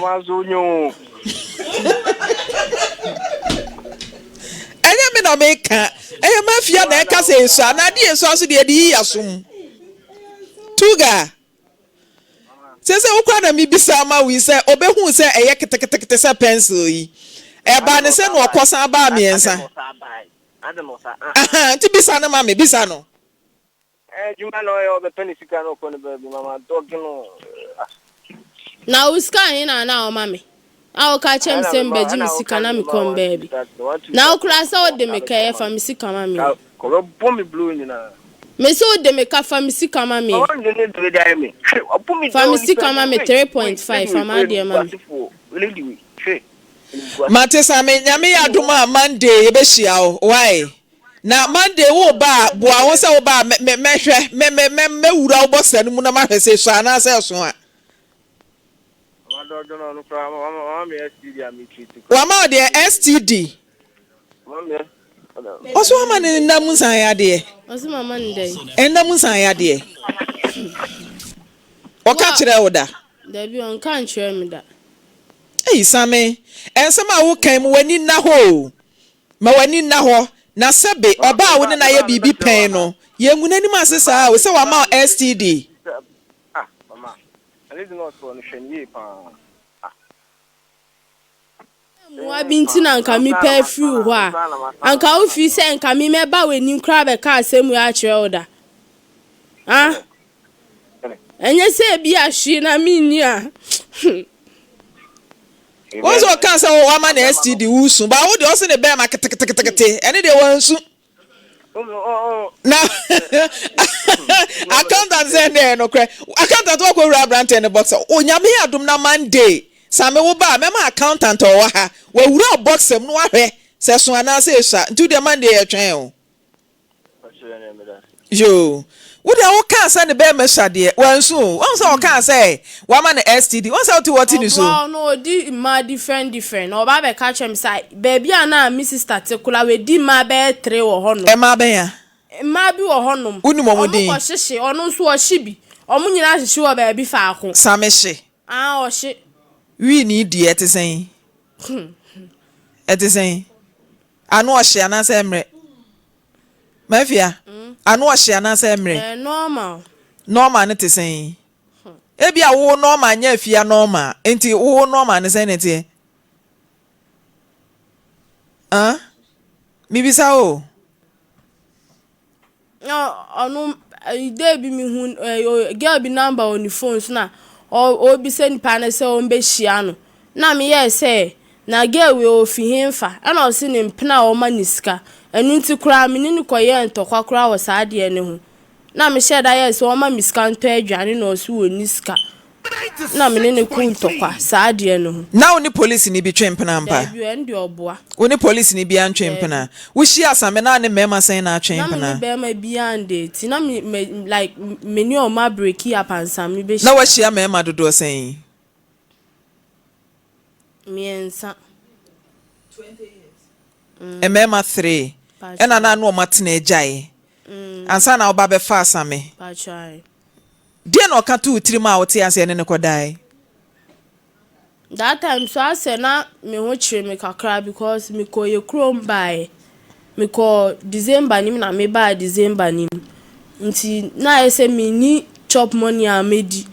[SPEAKER 1] enya me na meka enya mafia na eka se eso na de eso aso de edi yi yasom tuga sese ukwa na mi bisa ma wi se obehu se eye ketekete se pencil yi eba ne se na okosan ba miensa ti bisa na mama bisa no
[SPEAKER 3] juma no yo be penny sika no ko ne be mama dog no
[SPEAKER 2] na uska ni na o mama awo ka chem sembe jim sika na mi kom baby na okura se o de me ka e fa mi sika mama
[SPEAKER 3] ko bo mi blue ni na
[SPEAKER 2] me so de me ka fa mi sika mama
[SPEAKER 3] o de ne de dai me
[SPEAKER 2] fa mi sika mama 3.5 fa ma de mama
[SPEAKER 1] Mate same nyame adoma Monday ye be hia o why na Monday wo ba boa wo se wo ba mehwe me wura wo bossa no mu na mahwese so ana se so a wa ma de STD oso ma ne namu san ya de
[SPEAKER 2] oso mama ndai
[SPEAKER 1] namu san ya de o ka kire wo da
[SPEAKER 2] bi on kan kire me da
[SPEAKER 1] same ensema wo kan mu wani na ho ma wani na ho na sebe oba wo ne na ye bibi pen no ye ngu nani ma sesa wo se wa ma STD
[SPEAKER 3] mama ale di no so no hwenie pa
[SPEAKER 2] wa binti na nka mi pa free ho a anka wo fi se nka mi meba wani kra be ka asemu ya kire oda enye se bi ahwe na mi ni a
[SPEAKER 1] what's what can say wa ma na STD wusu ba wo de o se ne be ma ketekete ene de wansu na accountant say ne no kre accountant wo ko wura brand in the box o nyame adom na Monday same wo ba me ma accountant o wa ha wa wura box em no ahwe se so ana se sha ntu de Monday e twen o yo wo de wo kan say ne be ma sha de wansu won say o kan say wa ma na STD won say o ti what ni so
[SPEAKER 2] no di ma different o ba be catch em say baby ana mi sister tekula we di ma be 3 wo ho no
[SPEAKER 1] e ma be ya
[SPEAKER 2] ma bi wo ho no
[SPEAKER 1] uni mo din
[SPEAKER 2] o hyehye ono so o hye bi o mu nyina hyehye wo baby fa ako
[SPEAKER 1] same hye
[SPEAKER 2] o hye
[SPEAKER 1] wi ni di etisen etisen anu o hye ana say mre mafia anu o hye ana say mre normal ne tisen ebi a wo normal nya afia normal enti wo normal ne say ne tie mi bisa o
[SPEAKER 2] no onu They be me who girl be number on the phones na or be send panel say on be shiano. Na me yes say na girl we ofi himfa and I seen him pna o maniska and into cry me ni koye nto kwakra was ade ne ho. Na me share that yes o ma miska nto adwane no so niska. Na me ne ku ntokwa saa de ne ho.
[SPEAKER 1] Na oni police ni bi twempena mpa.
[SPEAKER 2] Bi end oboa.
[SPEAKER 1] Oni police ni bi antwempena. Wo shi asame na ne mema sen na atwempena.
[SPEAKER 2] Na me be ma bi ande ti na me like me ni o ma break up ansam me be.
[SPEAKER 1] Na wo shi mema dodo sen.
[SPEAKER 2] Miensa
[SPEAKER 1] 20 years. Mema 3. Ena na no matena ejai. Ansa na oba be fa asame.
[SPEAKER 2] Pa try.
[SPEAKER 1] Die no ka tu tiri ma wote ase ne kodai.
[SPEAKER 2] That time so I said na me ho chire me kakra because me ko ye krom by me ko December nim na me ba December nim. Nti na ese me ni chop money a medi.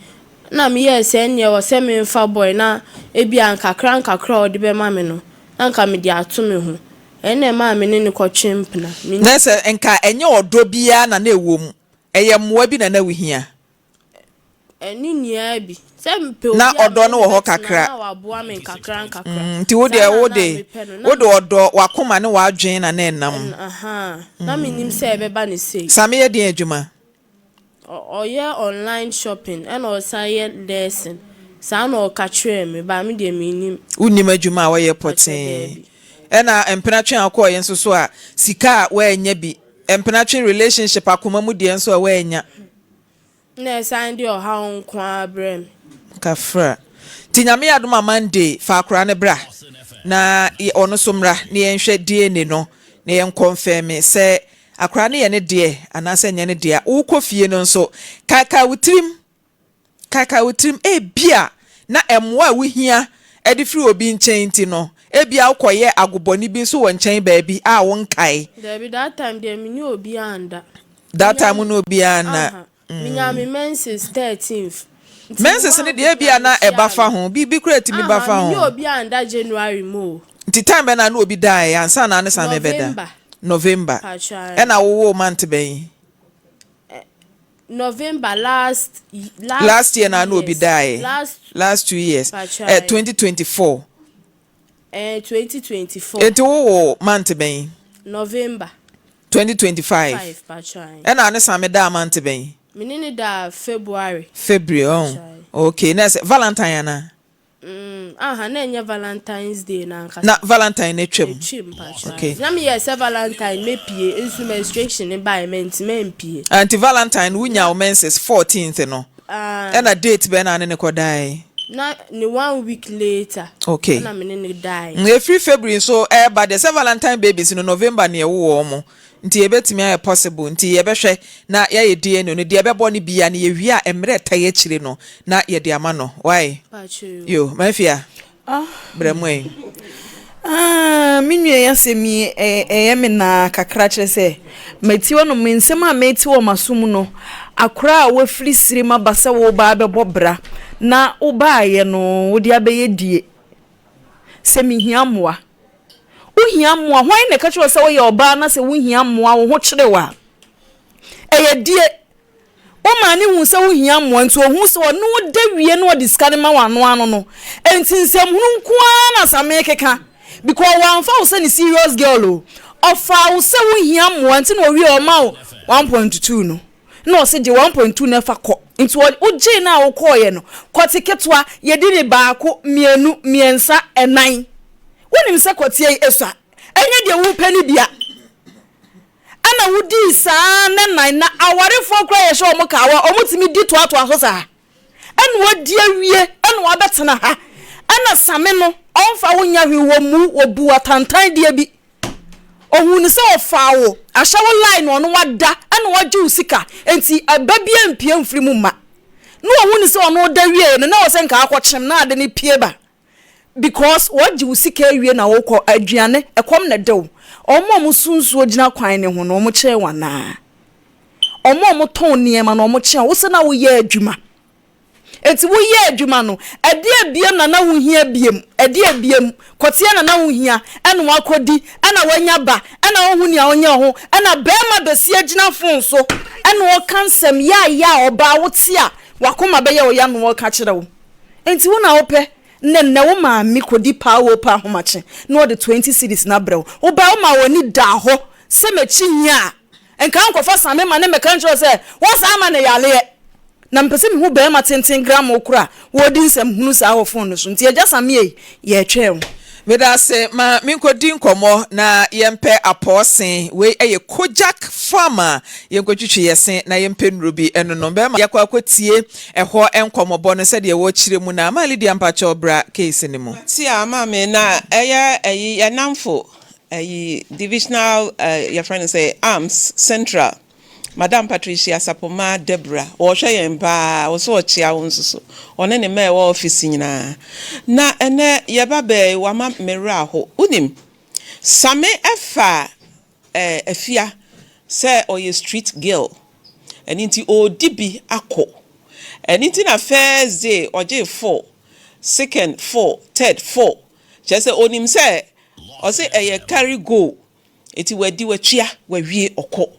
[SPEAKER 2] Na me yes enye wo se me fa boy na ebi an kakra odi be ma me no. Na nka me di ato me ho. Ene ma me ne ko twempna.
[SPEAKER 1] Na se enka enye odo bia na ewom. Eye moa bi na wuhia.
[SPEAKER 2] Eni nia bi. Se mpe
[SPEAKER 1] na odo no wo ho kakra.
[SPEAKER 2] Na wa boa me kakra.
[SPEAKER 1] Nti wo de odo wakoma ne wadwen na enam.
[SPEAKER 2] Aha. Na me nim se ebeba ne sei.
[SPEAKER 1] Same ye den adwuma.
[SPEAKER 2] Oye online shopping and also ye Lawson. Sa na o katre me ba me de me nim.
[SPEAKER 1] Unim adwuma wo ye poten. Ena empenatwe akọ ye nso so a sika wa enya bi. Empenatwe relationship akoma mu de nso a wa enya.
[SPEAKER 2] Na sign de o ha onko abrem.
[SPEAKER 1] Kafra. Tinyame adoma Monday fa akora ne bra. Na ono somra ne yenhwe DNA no na yen confirm se akora ne ye ne de anase nye ne de wo kofie no nso kaka wutrim bia na emwa wo hia edifri obi nchen ti no ebia ukoye aguboni bi nso wo nchen baabi a wo nkai
[SPEAKER 2] There that time there me ni obi anda.
[SPEAKER 1] That time no obi ana
[SPEAKER 2] Minyame menses 13th.
[SPEAKER 1] Menses ne de bia na ebafa ho bi create mi bafa ho.
[SPEAKER 2] Ni obi anda January mo.
[SPEAKER 1] Nti time na obi die ansa na ne sa me beda. November. Ena wo month ben.
[SPEAKER 2] November last
[SPEAKER 1] year na no obi die. Last 2 years. 2024.
[SPEAKER 2] 2024.
[SPEAKER 1] Enti wo month ben.
[SPEAKER 2] November
[SPEAKER 1] 2025. Ena ne sa me da month ben.
[SPEAKER 2] Minini da February.
[SPEAKER 1] Oh. Okay, next Valentine na.
[SPEAKER 2] Na enye Valentine's Day na nka.
[SPEAKER 1] Na Valentine na twem.
[SPEAKER 2] Okay. Na me yes Valentine me pie insu menstruation environment me pie.
[SPEAKER 1] Anti Valentine wunya o menses 14th no. Na date be na ne kodai.
[SPEAKER 2] Na ni 1 week later.
[SPEAKER 1] Okay.
[SPEAKER 2] Na me ne die.
[SPEAKER 1] Every February so but the Valentine babies in November na wo mo. Nti ebetimi aye possible nti yebehwe na ya ye die no de ebebo ne bia na ye wi a emre taye chire no na ye de ama no why yo mafia bremwe
[SPEAKER 4] minwe yasemi eyeme na kakra kire se mati wono mensem a meti wo masum no akora a wo firi sirima basa wo ba bebo bra na wo ba ye no wo de abeye die se mi hiamwa uhia moa hwan ne ka kire se wo ye oba na se wo hia moa wo ho kirewa eye die o ma ni hu se wo hia moa nti o hu se wo no da wie no de skane ma wano ano no enti nsem hunu nko na same keka because one fa wo se ni serious girl o ofa wo se wo hia moa nti no wie o ma o 1.2 no no se de 1.2 na fa ko nti o je na wo ko ye no ko tiketwa ye di ne baako mienu miensa enan wonim se kotie esua enye de wo pani bia ana wudi saa na nan na awarefo kra ye hye o mukawa o mutimi di to aso saa ene wodi awie ene wa betena ha ana same no onfa wonya hwe wo mu obu atantan de bi ohun se ofa wo ahyawo line ono wada ene wagye usika enti ababia mpie mfiri mu ma no ohun se ono da wie no na wo se nka akokyem na ade ne pie ba because what you see carry na woko aduane ekom na dew omo sunsu ogina kwan ne ho no omo kire wana omo ton niema na omo kire wo se na wo ye adwuma enti wo ye adwuma no ade abiem na wo hia biem ade abiem kotie na wo hia ene wakodi ana wanya ba ana wo hu nia onye ho ana bema besi agina fon so ɛna ɔka nsɛm ya ɔba wote a wakoma bɛyɛ ɔya no ɔka kyerɛ wo enti wo na wopɛ na wo maame kodi pa wo pa homache na ɔde 20 cedis na brɛ wo ba wo ma woni da hɔ sɛ machi nya enka nkɔfa same ma ne meka nkyerɛ sɛ wo sa ma ne yale na mpɛsɛ me hu bɛɛ ma tenten gram okura wo di nsɛm hunu sa wo phone no so nti agya same ye twɛ
[SPEAKER 1] Medase ma minkodi nkomo na yempe aposen we eye Kojak farmer yenkotwitwe yesen na yempe nrubi enono be ma yakwa akotie eho enkomobo no se de wo kire mu na ma Lydia mpacha obra case ni mu
[SPEAKER 5] ti amame na eyi yanamfo divisional your friend say arms central Madam Patricia Sapoma Deborah or Shayen ba or so chia unso on any me office na ene yababe wama meraho unim same efa efia say oye street girl and inti o dibi ako and inti na first day oje 4 second 4 third 4 just say onim say o say eye carry go eti wadi watwia wawie oko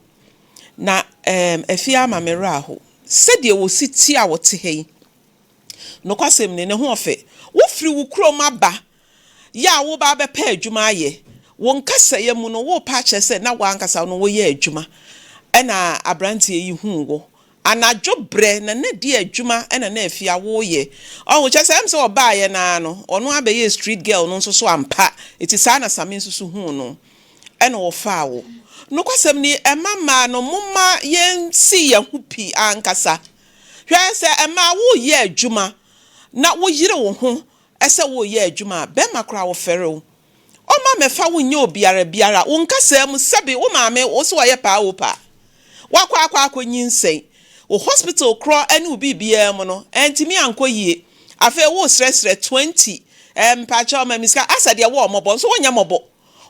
[SPEAKER 5] na efia mamera ho sede wo siti a wote hei no kwasem ne ho ofe wo firi wo krom aba ya wo ba be pa adwuma aye wo nkasa ye mu no wo pa kyese na wa nkasa no wo ye adwuma ena abrante yi hu wo anadwo bre na na di adwuma ena na efia wo ye o kyese em se oba ye na no ono abeye street girl no nso so ampa eti sa na same nso so hu no ena wo fa wo no kwasem ni emama no mumma yen si ye hupi ankasa hwe se ema wo ye adwuma na wo yire wo ho ese wo ye adwuma be makra wo fere wo o ma mefa wo nye biara wo nkasa mu sebe wo maame wo so ye pa wo pa wakwa akonyinsen wo hospital kro ene obi bia mu no entimi ankoyie afa wo sresre 20 pacha ma miska asade wo omobo so wonya mobo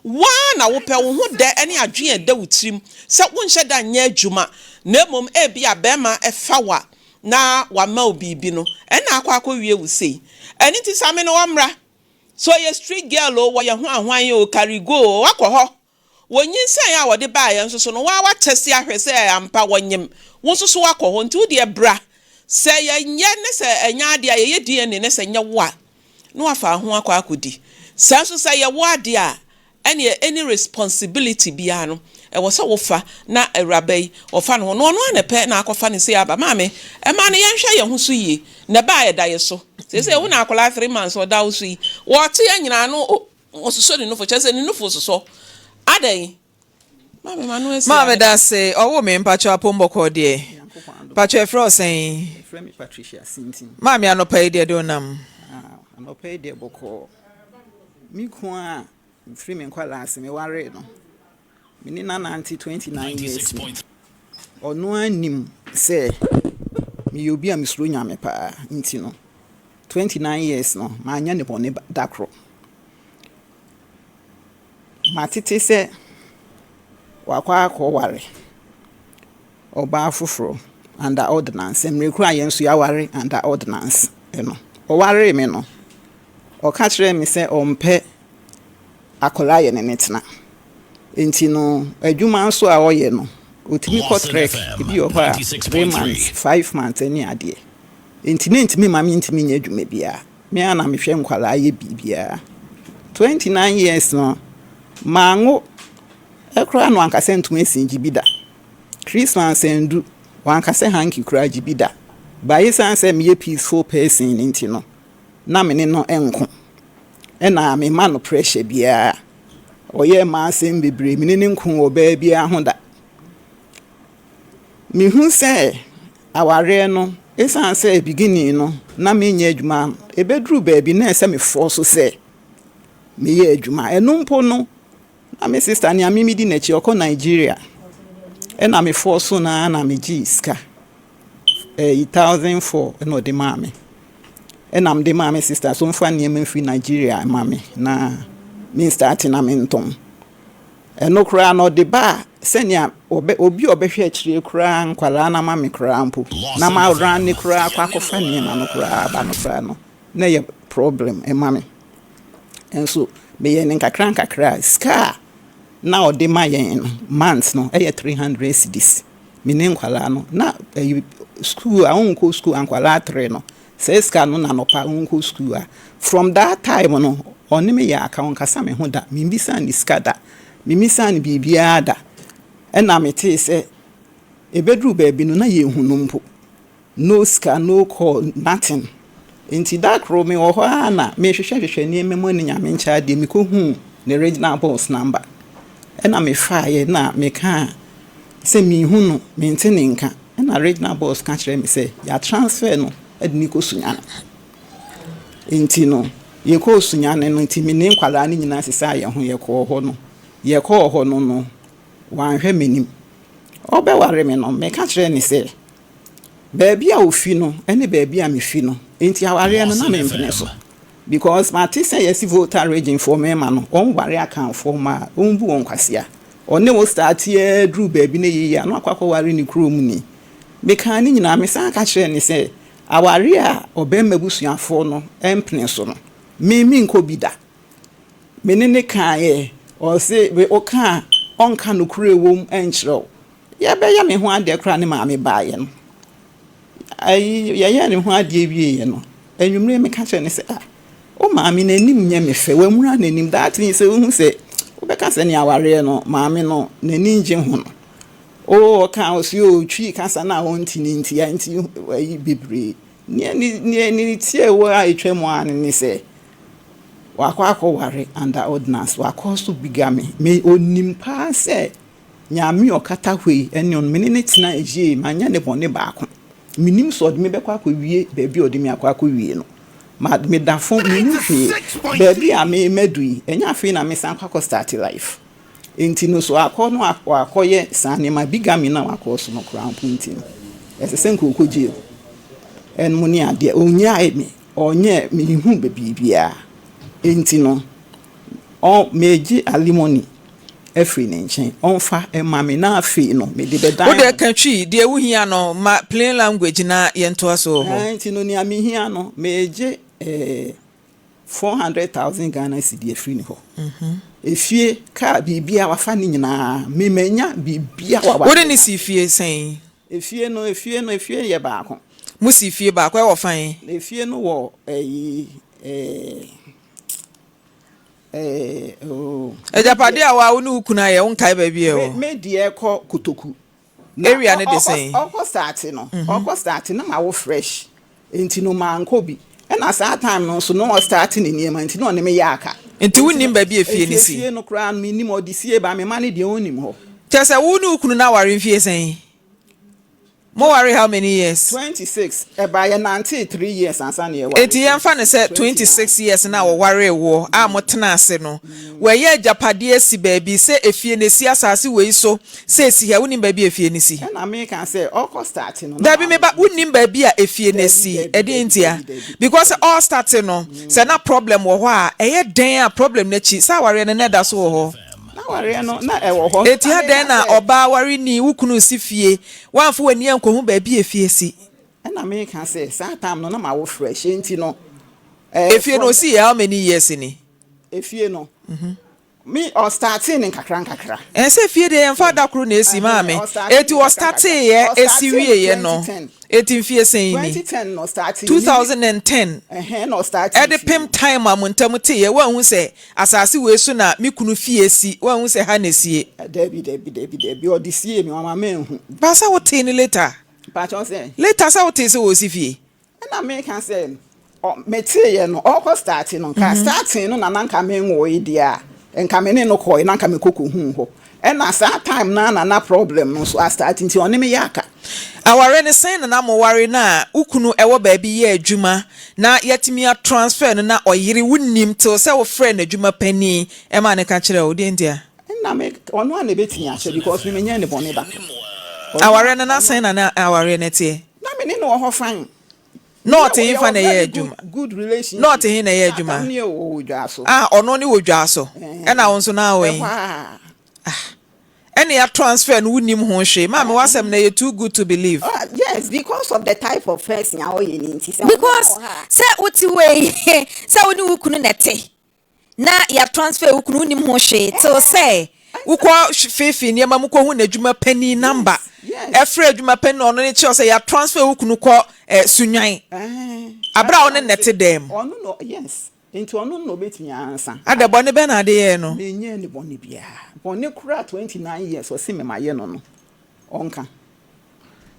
[SPEAKER 5] wa na wo pe wo ho de ene adwen da wutrim se wo nhye da nya adwuma na mom e bia bema efa wa na wa ma obibi no ena akwa wie wusei eni ti same no wamra so ye street girl o wo ye ho ahwan o carry go akọ wonyinsan ya wode ba ya nso so no wa tese ahwese ampa wonyem wonso so akọ ho nti de bra se ye nye ne se enya ade a ye die ne se nye wo a no afa ho akọ akodi sanso se ye wo ade a any responsibility bia no e wo so wo fa na awrabai wo fa no no na pe na akọfa ne se aba maame e ma ne yenhwe ye ho so yie na ba ye da ye so se wo na akola 3 months o da wo so yi wo te anyina no o so ne no fo chese ne no fo so adai Maame
[SPEAKER 1] da say owo me mpacho apomboko de pacho efro sen
[SPEAKER 6] Frame Patricia Sintin.
[SPEAKER 1] maame anopa ide de onam
[SPEAKER 6] Anopa ide boko mi ko a frame kwa last me ware no me na 29 years ono anim say me obi a misro nyame pa nti no 29 years no ma anya ne bone dakro matete say wakwa akware oba afufuro under ordinance emreku ayenso ya ware under ordinance eno o ware me no o ka kire me se ompe akola ye ne netena enti no adwuma nso a oye no otimi contract bi o ha 3 months 5 months ani ade enti ne ntimi ma me ntimi nya adwuma bia me ana me hwe nkwala ye bibia 29 years no mango ekra no ankase ntuma esinji bida Christmas endu wankase hanki kura jibida bayi sanse me peaceful person nti no na me ne no enko na me ma no pressure bia oye ma asem bebre me ne nko oba bia ho da me hu se aware no esanse beginning no na me nya adwuma ebedru ba bi na ese me force se me ye adwuma enumpo no na me sister ni amimi di na chi oko Nigeria na me force na me jiska 1004 no de mame na am de mame sister so mfa ni am free Nigeria mame na me start na me ntom no kra no de ba senia obi obehwe akire kra nkwala na mame kra mpo na ma ran ni kra kwakofa ni ma no kra ba no kra no na ye problem mame enso me ye nkakra ska na ode ma yen months no 300 cedis mene nkwala no na school a unko school ankwala 3 no say ska no na no pa unko school a from that time no oni me ya aka onkasa me ho da mimbisa ni ska da mimisa ni bibia da na mete say ebedru baabi no na ye hunu mpo no ska no call nothing enti da kro me wo ho na me hwehwehwehwe ni me mo ni nyame ncha de me ko hu the regional boss number na me fire na me ka se mi hu no me ntene nka na regional boss ka kire me say ya transfer no adini ko sunya enti no ye ko sunya no enti me ne nkwala ni nyina sesa ye ho ye ko ho no wan hwe menim obeware me no me ka kire ni say baby a ofi no ene baby a me fi no enti aware no na me mpene so because my say yes voter raging for me man on ware account for ma on bu on kwasia one wo start here drew baby na yi no akwakọ ware ni krom ni me kan ni nyina me san ka kire ni say aware a obemma busuafo no empene so no me nko bida me ne kan ye o say we o kan on kan no kure wom enchiro ya be ya me ho ade kra ne maame baaye no ai ya ne ho ade wie no enwumre me ka kire ni say o maami nanim nya me fe wamura nanim that means who say obeka se ni aware no maami no nani nje ho no o ka o si o twi kasa na won nti ya nti ayi bebre ni tie wo a etwemu an ni se wakọ ware under ordinance wakọ so bigami me onim pa se nyame okata hwei ene on me ne tina eje manya ne bone baako minim so de me bekọ akọ wie ba odi me akọ wie no ma me da fon me nufi baby a me medui enya afi na me san kwakọ start life enti no so akọ no akọye san ma bigami na akọ so no crown point no ese nko je en muni ade onya emi onye me hu bebibia enti no o meji alimony every nchen onfa emame na afi no me de bedan
[SPEAKER 1] wo de kantwi de ewu hia no ma plain language na yento aso ho
[SPEAKER 6] enti no ni ami hia no meje 400,000 Ghana cedi free ni ho efie ka bibia wafa ni nyina me manya bibia wa
[SPEAKER 1] wo de ni si fie sen
[SPEAKER 6] efie ye ba ko
[SPEAKER 1] mu si fie ba ko e wo fan
[SPEAKER 6] efie no wo
[SPEAKER 1] ejapade a wa unu kuna ye won kai ba bi e ho
[SPEAKER 6] me die ko kotoku
[SPEAKER 1] area ne de sen
[SPEAKER 6] okọ start na ma wo fresh enti no ma nko bi na saa time no so no start ni niema enti no ne me yaka
[SPEAKER 1] enti wunnim ba bi efie ni si
[SPEAKER 6] efie no kra mi nim odisie ba me ma ne de onim ho
[SPEAKER 1] tese wunu kunu na ware mfie sen mo ware how many years
[SPEAKER 6] 26 eba ye 93 years ansa na ye ware
[SPEAKER 1] enti ye mfa ne se 26 years na wo ware wo a mo tena ase no we ye japade asi ba bi se efie ne si asase we so se si ha wunnim ba bi efie ni si
[SPEAKER 6] na me kan say okọ start no
[SPEAKER 1] da bi me ba wunnim ba bi a efie ne si e de ntia because all start no se na problem wo ho a eye den a problem na chi sa ware ne na da so wo ho
[SPEAKER 6] na ware no na e wo ho
[SPEAKER 1] eti ha den na oba ware ni wukunu si fie wanfo wani ankohu ba bi efie si
[SPEAKER 6] na me kan say saa time no na ma wo fresh enti no
[SPEAKER 1] efie no si how many years ni
[SPEAKER 6] efie no me or starting in kakra
[SPEAKER 1] ense fie de en father kru na esi maame eti o starting ye esi wie ye no eti fie sen ni
[SPEAKER 6] 2010 no starting
[SPEAKER 1] 2010
[SPEAKER 6] no starting
[SPEAKER 1] e de pem time amontam te ye wan hu se asase we so na me kunu fie si wan hu se ha na sie
[SPEAKER 6] debi o disie mi mama me hu
[SPEAKER 1] ba sa wo te ni later
[SPEAKER 6] ba cho say
[SPEAKER 1] later sa wo te se wo si fie
[SPEAKER 6] na me kan say me te ye no o starting no ka starting no na nanka me nwo idia enka me ne no ko na nka me koku hu ho na saa time na problem no so start nti one me yaka
[SPEAKER 1] aware ne sen na mo ware na ukunu ewo ba bi ye adwuma na yetimi a transfer no na oyire wunnim till se wo friend adwuma pani e ma ne ka kire wo de ndia
[SPEAKER 6] na me ono na betinya che because me nya ne bone ba
[SPEAKER 1] aware na sen na aware ne tie
[SPEAKER 6] na me ne no ho fan
[SPEAKER 1] not in fa na ye adwuma
[SPEAKER 6] good relationship
[SPEAKER 1] not in na ye adwuma ono ni wo dwa so e na won so na we any transfer no wunnim ho hwe ma me wasem na you too good to believe
[SPEAKER 7] yes because of the type of person how you need
[SPEAKER 8] because say uti we say woni wukunu nete na ya transfer wukunu wunnim ho hwe till say
[SPEAKER 1] Ukwa fefi ni ama muko hu na adwuma pani number. Efre adwuma pani ono ne che o say ya transfer ukunu ko sunwan. Abra ono nete dem.
[SPEAKER 6] Ono no yes. Into ono no betimi ansa.
[SPEAKER 1] Ade bone be na ade ye no.
[SPEAKER 6] Menye ni bone bia. Bone kura 29 years o se me maye no no. Onka.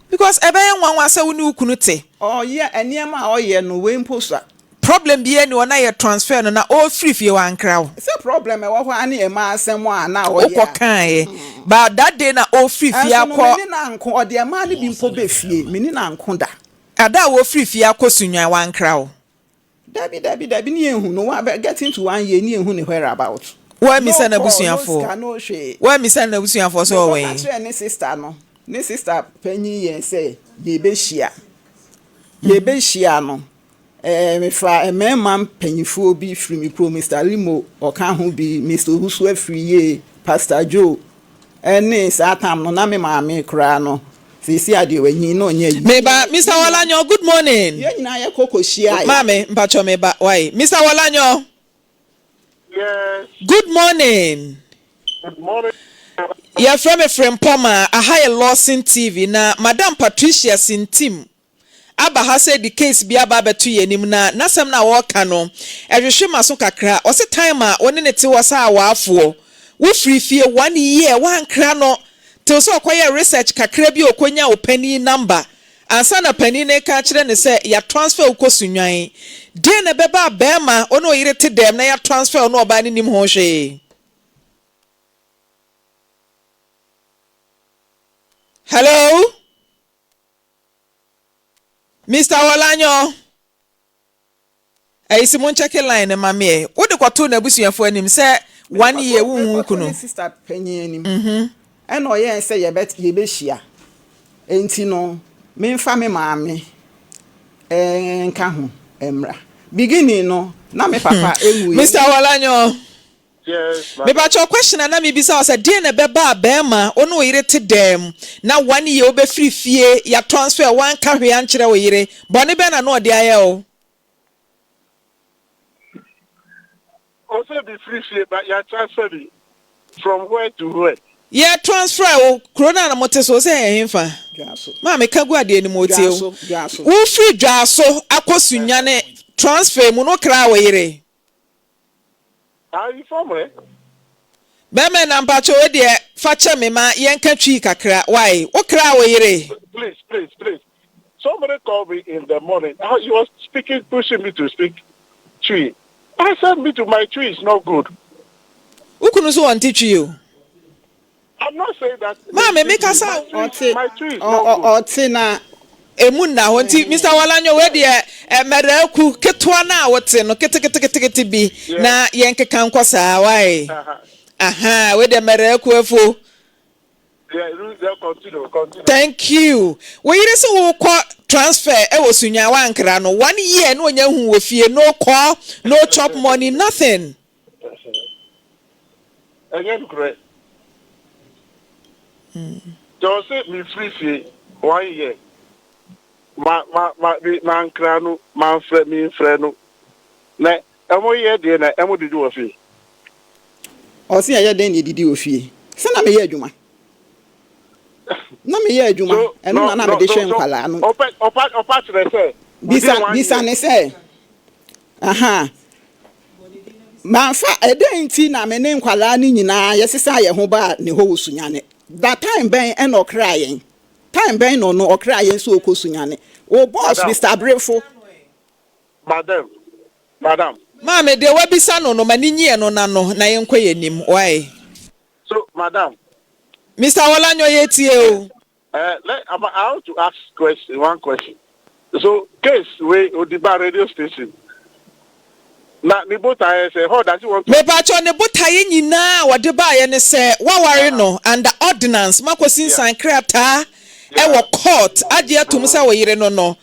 [SPEAKER 1] Because ebe ye nwanwa se woni ukunu te.
[SPEAKER 6] Oh yeah, eniema o ye no we mposa.
[SPEAKER 1] Problem bi any one na transfer no na all free fie wan kraw.
[SPEAKER 6] It's a problem e wo ho ani e ma asem a na o ye.
[SPEAKER 1] Okokan but that day na all free fie akọ.
[SPEAKER 6] Meni na nko o de ma ni bi mpo be fie, meni na nko da.
[SPEAKER 1] Ada wo free fie akọ sunwan wan kraw.
[SPEAKER 6] Dabi ni ehun no wa get into 1 year ni ehun ni whereabout.
[SPEAKER 1] Wa mi se na busuafo. Wa mi se na busuafo so we.
[SPEAKER 6] Ni sister no. Ni sister penyi yen say ye be hia. Ye be hia no. Me fra man penyifo bi free me pro Mr. Limo o kan ho bi Mr. Husu free ye Pastor Joe. Ene sa tam no na me maame kra no. Sisi ade wanyi no nya yi.
[SPEAKER 1] Meba Mr. Walanyo, good morning.
[SPEAKER 6] Ye nyina ye koko hia.
[SPEAKER 1] Mame mpacho meba why? Mr. Walanyo.
[SPEAKER 3] Yes.
[SPEAKER 1] Good morning.
[SPEAKER 3] Good morning.
[SPEAKER 1] Ya from Frimpomaa a Lawson TV na Madam Patricia Sintim. Aba ha say the case bi aba betu yenim na nasem na wo ka no ehwehwe maso kakra o se time a woni ne te wasa awaafo wo free fie 1 year wan kra no te so okoye research kakra bi okonya opani number ansa na pani ne ka kire ne se ya transfer ukosunwan de na beba bema ono yire te dem na ya transfer ono oba ni nim ho hwe. Hello Mr. Walanyo. Isi mon check line ma me. Wo de kwato na busuafo anim se 1 year wu kunu.
[SPEAKER 6] Sister penyi anim. And oye say ye be hia. Enti no me mfa me maame nka ho emra. Beginning no na me papa ewu.
[SPEAKER 1] Mr. Walanyo.
[SPEAKER 3] Yes.
[SPEAKER 1] Me ba cho question na me bisa o say de na beba abema ono yire te dem na 1 year obe free fie ya transfer wan ka hwe an kire wo yire bone be na no de aye o.
[SPEAKER 3] Also be free fee, but you transfer it from where to where?
[SPEAKER 1] Yeah, transfer o corona na mote so say hemfa. Ma me ka gu ade ni mote o. Wo free dwaso akosunyane transfer mu no kra wo yire.
[SPEAKER 3] Are you from where?
[SPEAKER 1] Bema na mpacho we de fache me ma yenka twi kakra why wo kra wo yire.
[SPEAKER 3] Please. Somebody called me in the morning. He was speaking, pushing me to speak tree. I said me to my tree is not good.
[SPEAKER 1] Ukunu so want teach you.
[SPEAKER 3] I'm not saying that.
[SPEAKER 1] Mama, make us out.
[SPEAKER 3] My tree is not good.
[SPEAKER 6] Na
[SPEAKER 1] Emuna honti Mr. Walanyo we de meraku ketwa na wote no kete bi na yenkeka nkosa why. Aha, we de meraku afo.
[SPEAKER 3] Yeah, continue.
[SPEAKER 1] Thank you. We yire se wo kwa transfer e wo sunya wa nkra no 1 year no onya hu wo fie no call, no chop money, nothing.
[SPEAKER 3] Again, correct. Just say me free fee 1 year. Ma nkra no ma frɛ no. Na emo ye de na emo didi wo fie.
[SPEAKER 6] o se ye den didi ofie. Se na me ye adwuma. Na me ye adwuma. Eno na me de hwe nkwala no.
[SPEAKER 3] Opa kyerɛ sɛ.
[SPEAKER 6] Bisa ne sɛ. Aha. Manfa eden ti na me ne nkwala ni nyina yesesa ye ho ba ne ho wosunyane. That time ben en okra time ben no okra yen so okosunyane. O boss Mr. Brefo.
[SPEAKER 3] Madam.
[SPEAKER 1] Mama de wabisa no mani nyie no na yenkwa yenim why.
[SPEAKER 3] So madam.
[SPEAKER 1] Mr. Walanyo yetie o.
[SPEAKER 3] I want to ask one question. So case we Odiba radio station. Na ni botaye say how does he want to
[SPEAKER 1] me ba cho ne botaye nyina wode ba ye ne say waware no under ordinance makosin san krata e wo court ade atum say wo yire no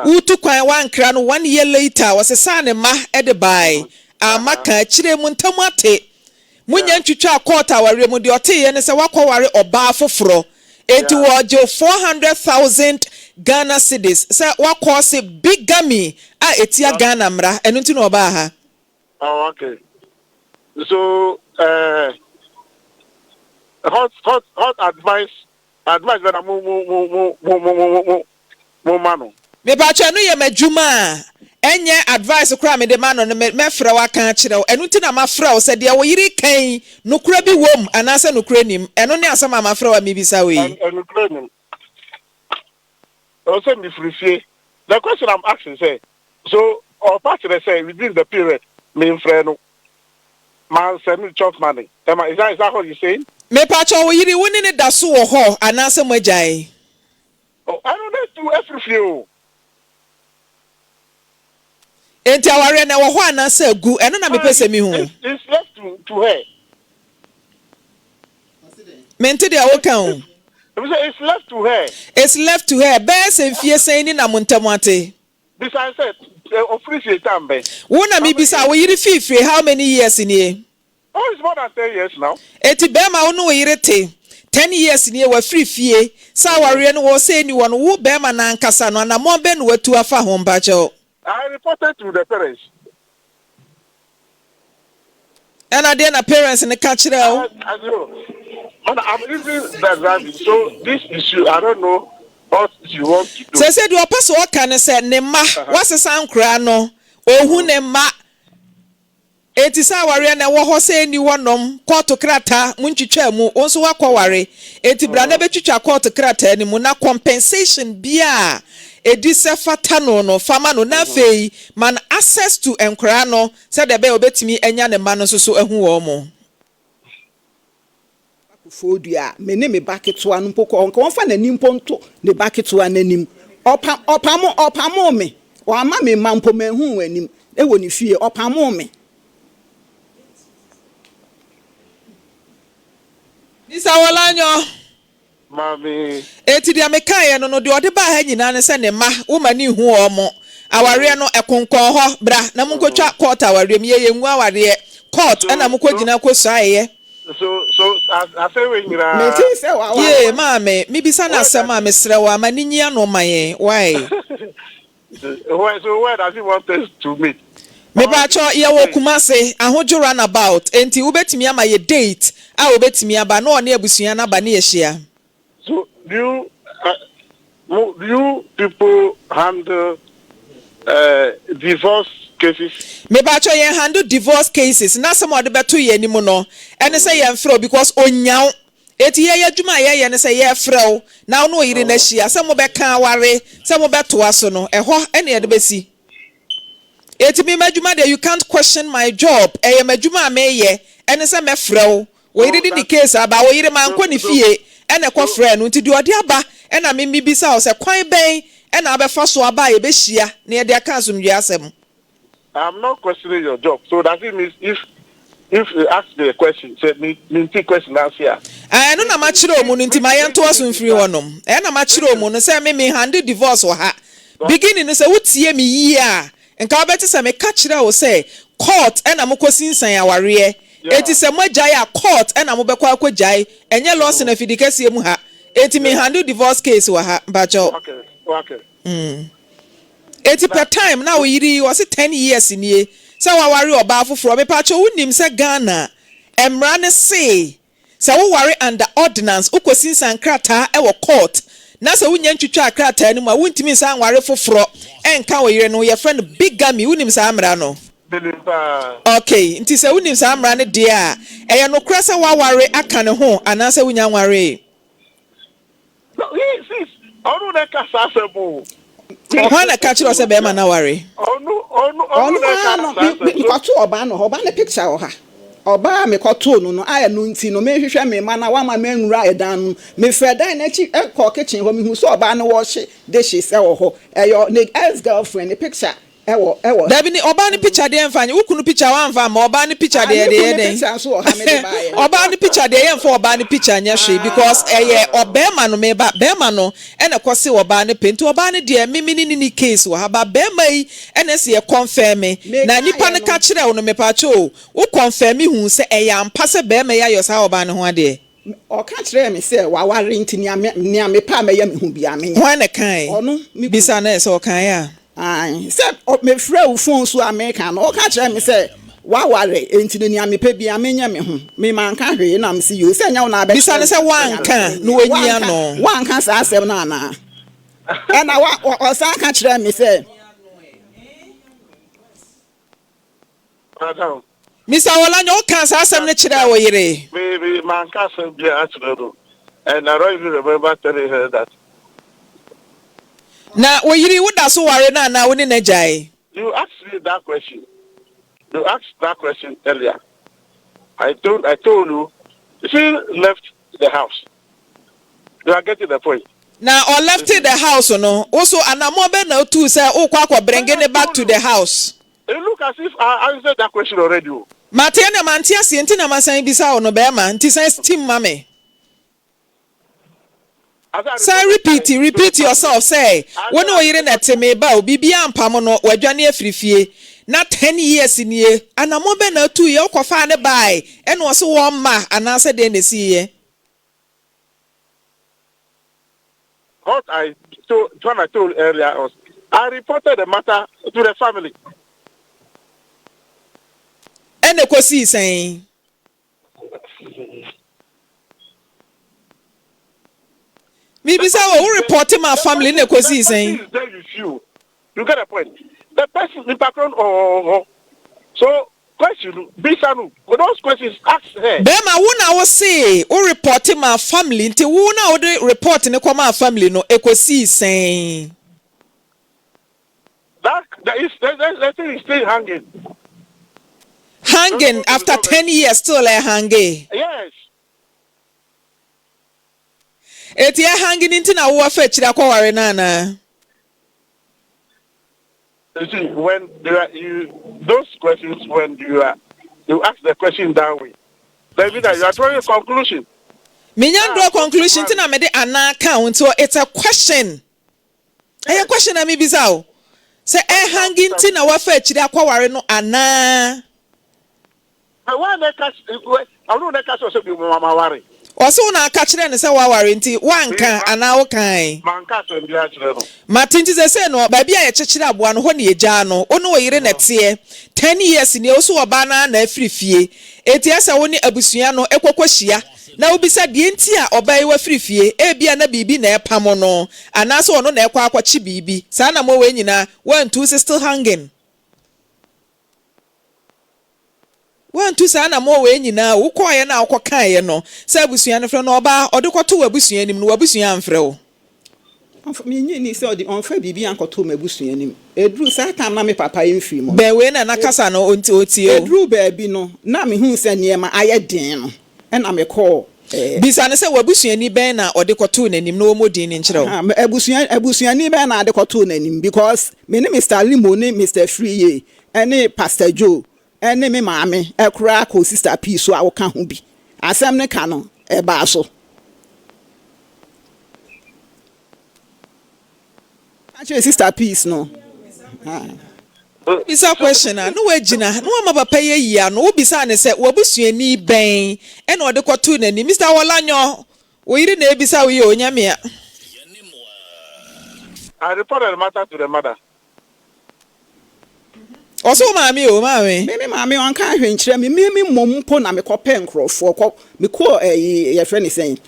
[SPEAKER 1] utu kwan wan kra no 1 year later was say ne ma e de bai amaka kire mu ntam ate munya ntwitwa court aware mu de ote ye ne say wakoware oba foforo enti wo je 400,000 Ghana cedis say wakọ se bigamy a etia Ghana mra enu nti no oba ha.
[SPEAKER 3] Oh, okay. So
[SPEAKER 9] hot advice that mo mano.
[SPEAKER 1] Me ba che no ye madwuma enye advice kura me de ma no me frɛ wa kan kyerɛ enu ti na ma frɛ o sɛ de wo yiri kan no kura bi wom anase no kura nim eno ne asama ma frɛ wa mi bisa we
[SPEAKER 9] enu kura nim o say me free. The question I'm asking say so or part they say within the period me frɛ no man send me chop money is that what you saying?
[SPEAKER 1] Me pa che wo yiri woni ne da so wo ho anase mo agyae
[SPEAKER 9] oh I don't need to every few.
[SPEAKER 1] Enti aware na wo ho anase agu eno na me pese mi hu
[SPEAKER 9] it's left to her.
[SPEAKER 1] Mente de awo kan
[SPEAKER 9] It's left to her.
[SPEAKER 1] It's left to her. Best and fear saying in a muntamate.
[SPEAKER 9] Besides that, appreciate time.
[SPEAKER 1] Wona mi bisa we yiri free how many years in here?
[SPEAKER 9] Oh, it's more than 10 years now.
[SPEAKER 1] Eti bema onu yirete 10 years in here we free fie. Sa ware no wo say ni won wo bema na nkasa no na mo be no watu afa ho mbacho.
[SPEAKER 9] I reported to the parents.
[SPEAKER 1] And I na parents in the catch there.
[SPEAKER 9] I'm using that driving. So this issue, I don't know what you want to do.
[SPEAKER 1] So said you pass what can say ne ma what's the sound cry no ohu ne ma eti sa ware na wo ho say ni wonom court krata muntwitwa mu onso wakoware eti bra na betwitwa court krata ni mu na compensation bia edi se fata no fama no na fei man access to enkra no said the be obetimi enya ne ma no so ehu wo mo
[SPEAKER 6] Fodia me ne me baketo anu poko onka won fa nanim ponto ne baketo ananim opamo me o ama me mampo mahu anim e woni fie opamo me
[SPEAKER 1] Nisa walanyo
[SPEAKER 9] Mami
[SPEAKER 1] eti dia me kan no de ode ba ha nyina ne se ne ma wo mani hu omo aware no ekonkon ho bra na munkotwa court aware me ye ngu aware court na mukogina kosaye
[SPEAKER 9] so I say we ngira
[SPEAKER 6] me tin say wa
[SPEAKER 1] ye maame mi bisa na asem a mesrɛ wa ma ninyia no maye why
[SPEAKER 9] so where does he want us to meet?
[SPEAKER 1] Me ba cho ye wo kumase ahojo run about enti ubetimi ama ye date a ubetimi aba na one abusua na ba na ye hia.
[SPEAKER 9] So do you people handle divorce cases?
[SPEAKER 1] Me ba cho ye handle divorce cases na somebody beto ye nimu no ene say ye mfro because onyaw eti ye adwuma ye ne say ye frɛw na no yiri na hia se mo be kan aware se mo beto aso no ɛhɔ ene ye de besi eti me madwuma there you can't question my job eye madwuma me ye ene say me frɛw wo yiri di case aba wo yiri man kɔ ne fie ene kɔ frɛ no nti di ode aba ena me bisa o se kwan bɛn ena abefa so aba ye be hia na ye de aka asomdwe asɛm.
[SPEAKER 9] I'm not questioning your job. So does it mean if you ask me a question, say me take question answer.
[SPEAKER 1] I no na ma kire omu nti ma yento aso mfiri wonom. Na ma kire omu no say me handle divorce wo ha. Beginning no say wotie me yi a. Nka obeti say me ka kire wo say court na mo kosinsan aware. Eti say mo agyae a court na mo bekọ akogyae. Enye Lawson afidikase mu ha. Eti me handle divorce case wo ha. Bacho.
[SPEAKER 9] Okay.
[SPEAKER 1] Eti per time na we yiri was 10 years nie say wa ware oba afoforo me pa cho unim say Ghana emra ne say wo ware under ordinance ukosinsan krata e wo court na say wunya ntwitwa krata ni mu wuntimi san ware foforo enka wo yire no your friend bigamy unim say amra no okay nti say unim say amra ne de a eye no kra say wa ware aka ne ho ana say wunya ware
[SPEAKER 9] no sis onu na kasa sebo
[SPEAKER 1] Hwana kachiro se be ma na worry.
[SPEAKER 6] Onu because oba no picture oha. Oba me koto no aya no nti no me hwehwe me ma na wa ma menwura edan me fredan na chi e ko kitchen ho me hu so oba no wo hye de hye se wo ho eyo ne ex girlfriend the picture ewo
[SPEAKER 1] Dabi ni oba ni picture de emfanye ukunu picture wa mfa ma oba ni picture de de oba ni picture de emfa oba ni picture nya hwe because obema no me ba bema no ene kwose oba ni penti oba ni de mimi ni case wa ba bema yi ene se ye confirm na nipa ne ka kire wo no me pa cho wo confirm hu se ampa se bema ya yo sa oba ni ho ade
[SPEAKER 6] o ka kire me se wa ware nti ni ame pa me ya me hu bia me
[SPEAKER 1] ho na kan ono bisa na se o kan ya
[SPEAKER 6] say me frɛ wo phone so America no o ka kire me say waware enti ni amepe bia menya me ho me manka hwe na msi you say nya wo na be
[SPEAKER 1] bisa ne say wanka no wanyia no
[SPEAKER 6] wanka sa asem na na e na wa san ka kire me say
[SPEAKER 9] Madam,
[SPEAKER 1] Mr. Olanyo kan sa asem ne kire wo yire
[SPEAKER 9] maybe manka say bia actually, and I don't even remember telling her that.
[SPEAKER 1] na wo yiri wo da so ware na wo ne na jai.
[SPEAKER 9] You asked me that question. You asked that question earlier. I told you, she left the house. You are getting the point.
[SPEAKER 1] Now, or left the house, no. Also, and I'm more than two say, oh, Kwakwa, bringing it back to the house.
[SPEAKER 9] It look as if I answered that question already.
[SPEAKER 1] Matiana Mantia, Sientina Masan Bisa, no Bearman, Tisa Tim Mame. Say, repeat yourself, say, when you're in at Temeba, Bibian Pamono, or Johnny Frifie. Not 10 years in year, and a moment or 2 years of find a buy, and was one ma, and answer then the see.
[SPEAKER 9] What I told earlier was, I reported the matter to the family.
[SPEAKER 1] And the Kosi saying, maybe so, who reported my family in the Kosi saying,
[SPEAKER 9] you get a point. The person, the background, so question, Bisanu, with those questions, ask her.
[SPEAKER 1] Bema, who now say, who reported my family, until who now reporting the family, no, Kosi saying.
[SPEAKER 9] That thing is still hanging.
[SPEAKER 1] Hanging after 10 years, still hanging.
[SPEAKER 9] Yes.
[SPEAKER 1] It's hanging into now, what fetch the Kowarenana.
[SPEAKER 9] You see, when those questions, when you ask the question that way, then you are drawing a conclusion.
[SPEAKER 1] Minyan draw conclusion to na me de ana count, so it's a question. A question na me bizao. Say hanging tin na wa fa chiri akwaware no ana.
[SPEAKER 9] Why na catch? I don't na catch so be mama ware.
[SPEAKER 1] Oso na aka kire ne say wa ware nti wanka ana wo kan.
[SPEAKER 9] Manka so bi a kire no.
[SPEAKER 1] Matinti say no ba bia ye kire aboa no ho ne egya no. Ono wo yire na tie 10 years ni oso oba na afirifie. Eti asa wo ni abusua no ekokohia. Na obisa die nti a oba wa firifie e bia na bibi na epamo no. Ana so ono na ekwa akwachi bibi. Sa na mo we nyina 1 2 still hanging. 1 2 sa na mo we nyina wo koye na akokan ye no sa abusua no fre no oba odekoto wabusua nim no wabusua amfre wo
[SPEAKER 6] me nyi ni se odi onfa bibi ankoto mabusua nim edru sa tam na me papa yemfiri mo
[SPEAKER 1] be we na nakasa no onti oti o
[SPEAKER 6] edru ba bi no na me hu se niema aye den no e na me call
[SPEAKER 1] bisa ne se wabusua ni ben na odekoto nanim no omodin ni nkire wo
[SPEAKER 6] abusua ni ben na adekoto nanim because me ni Mr. Limo ni Mr. Freeye ene Pastor Joe ene me maame ekura ko sister P so awoka ho bi asem ne ka no e ba so actually sister Peace no
[SPEAKER 1] bisa question no wagina no ma papa ye yia no obisa ne se wabusua ni ben ene odekoto nani Mr. Olanyo oyire na ebisa wo ye onyame a
[SPEAKER 9] I reported the matter to the mother.
[SPEAKER 1] Also, Mammy, oh, Mammy.
[SPEAKER 6] Maybe Mammy on can't hear me. Me, mum, pon, and me call Pencroft for me call your friend is saying,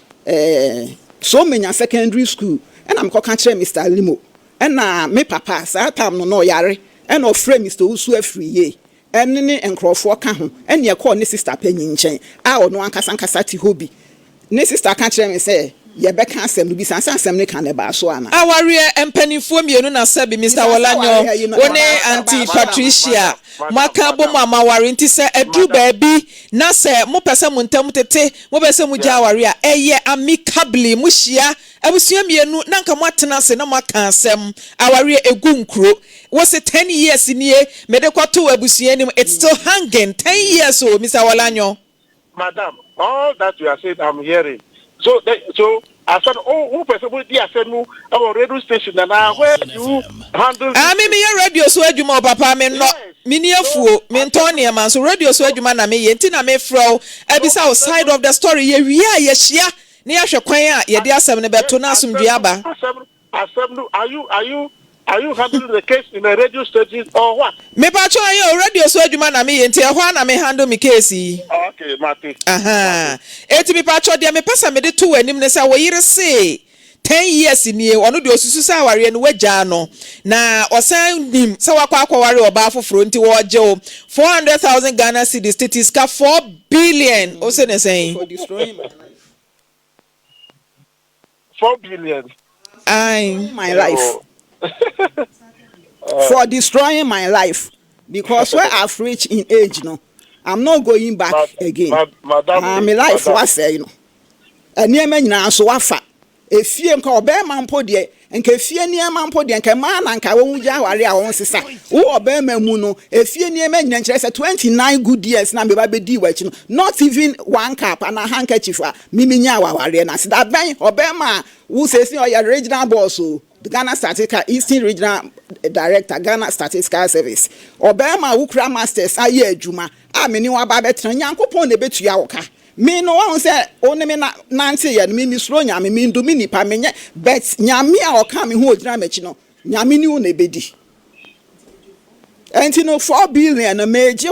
[SPEAKER 6] so many a secondary school, and I'm called Mr. Limo. And me papa, Satam no yare, and no friend Mr. Usu free ye, and any Crawford come, and your call sister Penny chain. I no one Casancasati hobby. Ne sister can't hear me say. Ye be kan sem bi san sem ne kan ba so ana
[SPEAKER 1] aware empanifo mienu na sabi Mr. Olanyo one Auntie Patricia maka bo mama ware nti se edu baabi na se mo pese mo ntam tete mo pese mo ja ware a eye amicably mo hia abusua mienu na nka mo atena se na maka asem aware egu nkro was it 10 years nie me de kwato abusua nim it's still hanging 10 years o Mr. Olanyo.
[SPEAKER 9] Madam, all that you are saying I'm hearing. So I said, who possibly I said no our radio station and where you handle.
[SPEAKER 1] Me radio so adwuma papa me no me afuo me ntonia man so radio so adwuma na me yenti na me fro ebisa side of the story ye wi a ye hia na ye hwe kwan a ye de asem ne beto na asomdua aba.
[SPEAKER 9] Asem, are Are you handling the case in a radio station or what?
[SPEAKER 1] Me pacho ayo radio so adwuma na me yenti ehwa na me handle me case yi.
[SPEAKER 9] Okay, Marty.
[SPEAKER 1] Eti me pacho dia me pesa me de to anim ne sa wo yire se 10 years nie ono de osusu sa aware no wagya no na osan nim sa wakwa akware oba afoforo nti wo gye o 400,000 Ghana cedis status ka 4 billion o se ne sen
[SPEAKER 6] For destroying my life.
[SPEAKER 9] 4 billion.
[SPEAKER 6] My life. For destroying my life. Because where I've reached in age, no, I'm not going back again.
[SPEAKER 9] Madam,
[SPEAKER 6] my life was say, you know. And near me now, so afa. If you call bear man podie, and Kefia near man podie, and Kaman and Kawuja, I won't say, oh, bear muno, if you near me, and 29 good years, now be D watching, not even one cap and a handkerchief, Miminya, and I said, that bang or bear man who says, oh, your regional boss, the Ghana Statistical Eastern Regional Director, Ghana Statistical Service, or Bema Ukra Masters, Aye Juma, I mean, you are Babetran, Yanko Pone bet to Yaoka. Me no one said, only me Nancy and me Miss Ronya, me mean Domini Pamenya, bet Nyamia or coming who dramachino, Nyamini nebedi. And you know, 4 billion a major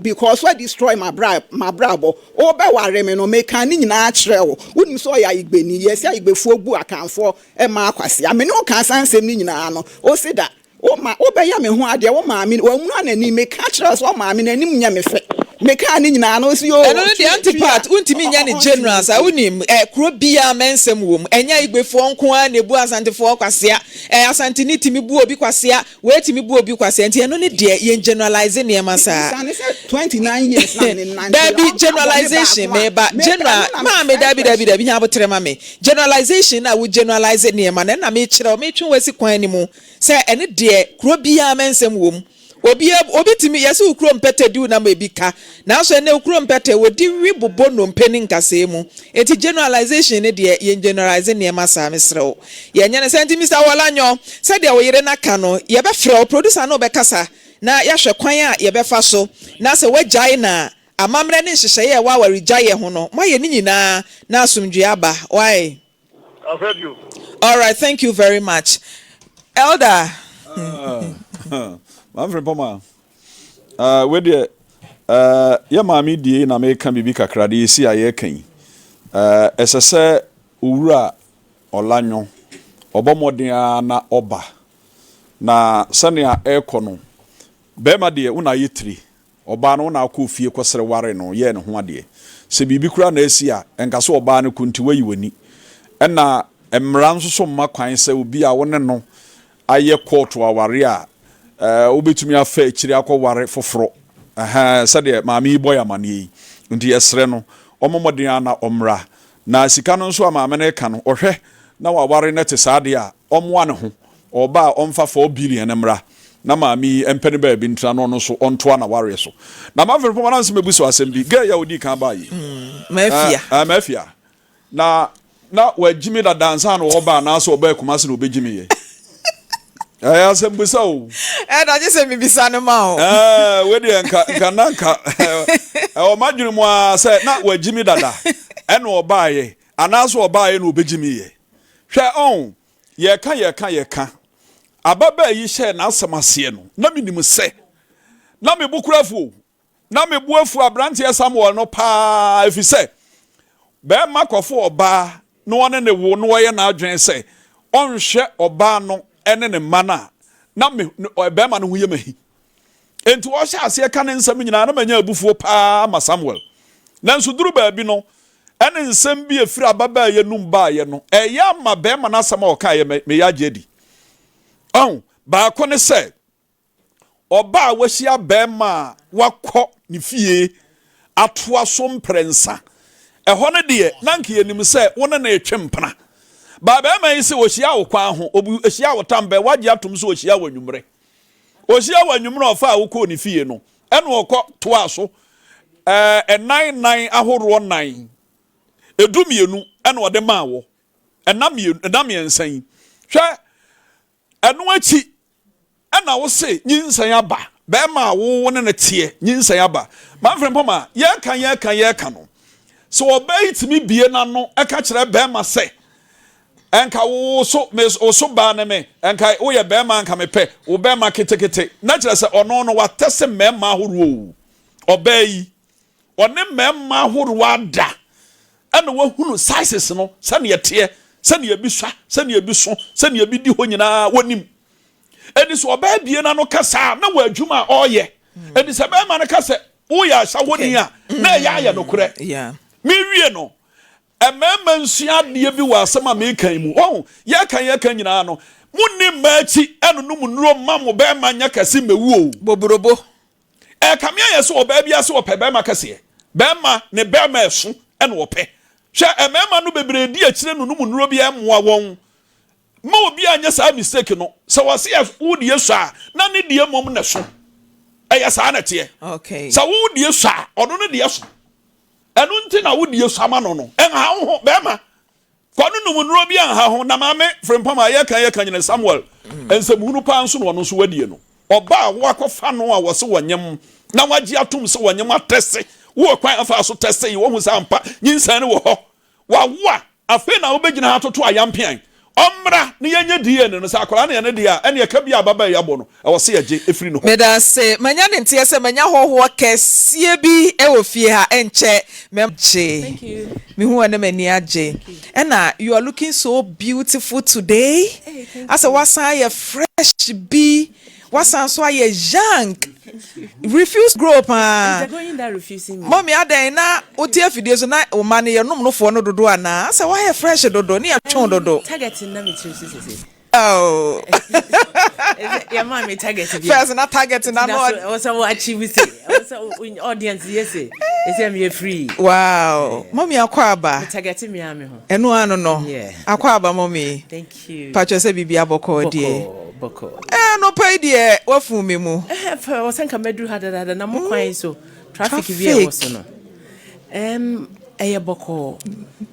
[SPEAKER 6] because what destroy my brabo o be ware me no make an na akyerɛ wo wonim so ya igbeni yes ya igbefu obu akanfo e ma akwase ame no kan sansem ni nyina no o se da o be ya me ho ade wo ma me wo mu anani make akyerɛ so ma me nanim nya me fe make an nyina no si o
[SPEAKER 1] eno the antipart untimi nya ne generals a wonim kuro bia mensem wom enya igbefu onko a nebu asantefo kwasea asante ni timi bu obi kwasea we timi bu obi kwasea nti eno ne de ye generalize ne masa
[SPEAKER 6] 29 years na ne 90
[SPEAKER 1] Dabi generalization me ba general ma me dabi nya botre ma me generalization na we generalize ne ma na me kire o me twen wasi kwan ni mu se ene de kuro bia mensem wom obi timi yesi ukro mpete du na mebika na so ene ukro mpete wodi wi bobo no mpeni nkase mu eti generalization ne de ye generalize ne ma sa mesrew ye nya ne senti Mr. Walanyo said de woyere na ka no ye be frɛ producer no be kasa na ya hwɛ kwan a ye be fa so na se wagyae na amamre ne hyehyɛ ye wa warigyae ho no maye ni nyina na asomdwe aba why
[SPEAKER 9] I've heard you.
[SPEAKER 1] All right, thank you very much elder
[SPEAKER 10] Maame Frimpomaa we de ya maame die na me ka bibi kakra de esi aye kan esese owura Olanyo obomoden na oba na sania ekono bema de una yitri oba no na akofie kwesere ware no ye ne ho ade se bibi kura na esi a enkaso oba ne kunti wayi wani na emra nso so mma kwan se obi a wone no aye court aware a obetumi afa ekiri akɔware foforo sɛde maame boy amane nti esre no omomɔden ana omra na sika no nso a maame ne ka no ohwɛ na waware ne te saade a omwa ne ho oba omfa 4 billion emra na maame empene ba bi ntra no no so onto na ware so na Maame Frimpomaa na nsem ebuso asem bi ga ya odi kan ba yi mafia na wajimi da dansa no oba na so oba kumase no obejimi ye I asem busa o
[SPEAKER 1] na je se mi bisa no ma o
[SPEAKER 10] we de nka o madwene mu a se na wajimi dada e na obaaye anaso obaaye na obejimi ye hwe on ye ka ababa yi hye na asemase no na minim se na me bukurafo na me buafu abrante Samuel no pa efise be makofo oba no one ne wo no ye na adwen se onhwe oba no ene ne mana na me be ma no huye mahi enti wo hye ase ka ne nsam nyina na manya abufuo pa ma Samuel nanso duru ba bi no ene nsam bi efiri ababa ye num ba ye no eya ma be ma na asam o ka ye me ya jedi ba ko ne se oba wahia be ma wakọ ne fie atoa so mprensa eho ne de nanka ye nim se wona na etwempena ba be ma yi se ohia wo kwan ho obu ohia wo tambe wagye atom so ohia wo nwumre ofa wo ko ne fie no ene okọ toa so nine ahoro 9 edumienu ene ode ma wo enam yensan hwe enu achi ena wo se nyinsan aba be ma wo ne tie nyinsan aba Maame Frimpomaa ye kan no so obey timi bie na no eka kire be ma se enka wo so ba na me enka wo ye be ma nka me pe wo be ma ketekete na kire se ono no watese mema ahoro obayi one mema ahoro ada ana wo hunu sizes no se ne yete se ne yebiswa se ne yebiso se ne yebidi ho nyina wonim edi so oba bie na no kasa na wo adwuma oye edi se be ma no kasa wo ya sha woni a na ya no kure me wie no emema nsua de bi wa asema me kan mu ya kan nyina no munni machi eno no munuro ma mo be ma nya kase mewu bobrobo kamia yeso oba bia se ope be ma kase be ma ne be ma eso eno ope hwe emema no bebre di akire no munuro bia moa won ma obi anya sa mistake no se wase ya wudi yeso a na ne die mom na so eya sa na te
[SPEAKER 1] okay
[SPEAKER 10] sa wudi yeso a ono ne de yeso enu nti na wudi yeso ama no no enha ho be ma kwanu no munuro bia enha ho na Maame Frimpomaa ye kan nyina Samuel ensemu pa nso no so wadie no oba wo akofa no a wose wonyem na wagi atom se wonyem atese wo kwan afa so tese yi wo hu sa mpa nyinsan ne wo ho wa wo afa na wo begina atoto ayampian omra ne yenye die ne no sa akola ne ne dia ene ka bia baba ya bo no e wo se yaje efiri no
[SPEAKER 1] meda se manya ne ntie se manya hoho kesie bi e wo fie ha enche memche
[SPEAKER 2] Thank you.
[SPEAKER 1] Me hu ene mani age ena you are looking so beautiful today as a wasan ye fresh bi wasan so ye young refuse grow pa
[SPEAKER 2] They're going that refusing me.
[SPEAKER 1] mommy adan na otie fidie so na o ma ne ye nom no fo no dodo ana as why fresh dodo ne ya twon dodo
[SPEAKER 2] Targeting them with
[SPEAKER 1] oh
[SPEAKER 2] your mommy targeting.
[SPEAKER 1] first na target na no
[SPEAKER 2] Also achieve say. Also in audience yes say. Say me free.
[SPEAKER 1] wow mommy akwaba
[SPEAKER 2] Targeting me am ho.
[SPEAKER 1] enu anu no
[SPEAKER 2] Yeah.
[SPEAKER 1] akwaba mommy
[SPEAKER 2] Thank you.
[SPEAKER 1] pacho se bibia boko die
[SPEAKER 2] Boko.
[SPEAKER 1] no pay die wafu me mu
[SPEAKER 2] For was nka medru hada na mo kwan so traffic bi e was no. Eye boko.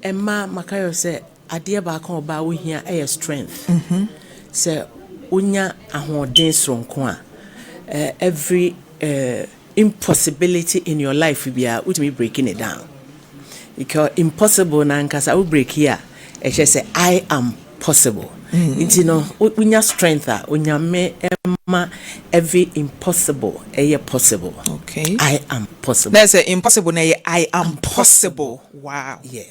[SPEAKER 2] Emma makayo say ade ba kan oba wo hia eye strength. Say unya ahoden sonko a every impossibility in your life we are ultimately breaking it down. Because impossible na nkasa we break here e say I am possible. You know, unya strength unya me emma every impossible possible.
[SPEAKER 1] okay
[SPEAKER 2] I am possible.
[SPEAKER 1] there's a impossible na I am possible wow
[SPEAKER 2] Yeah.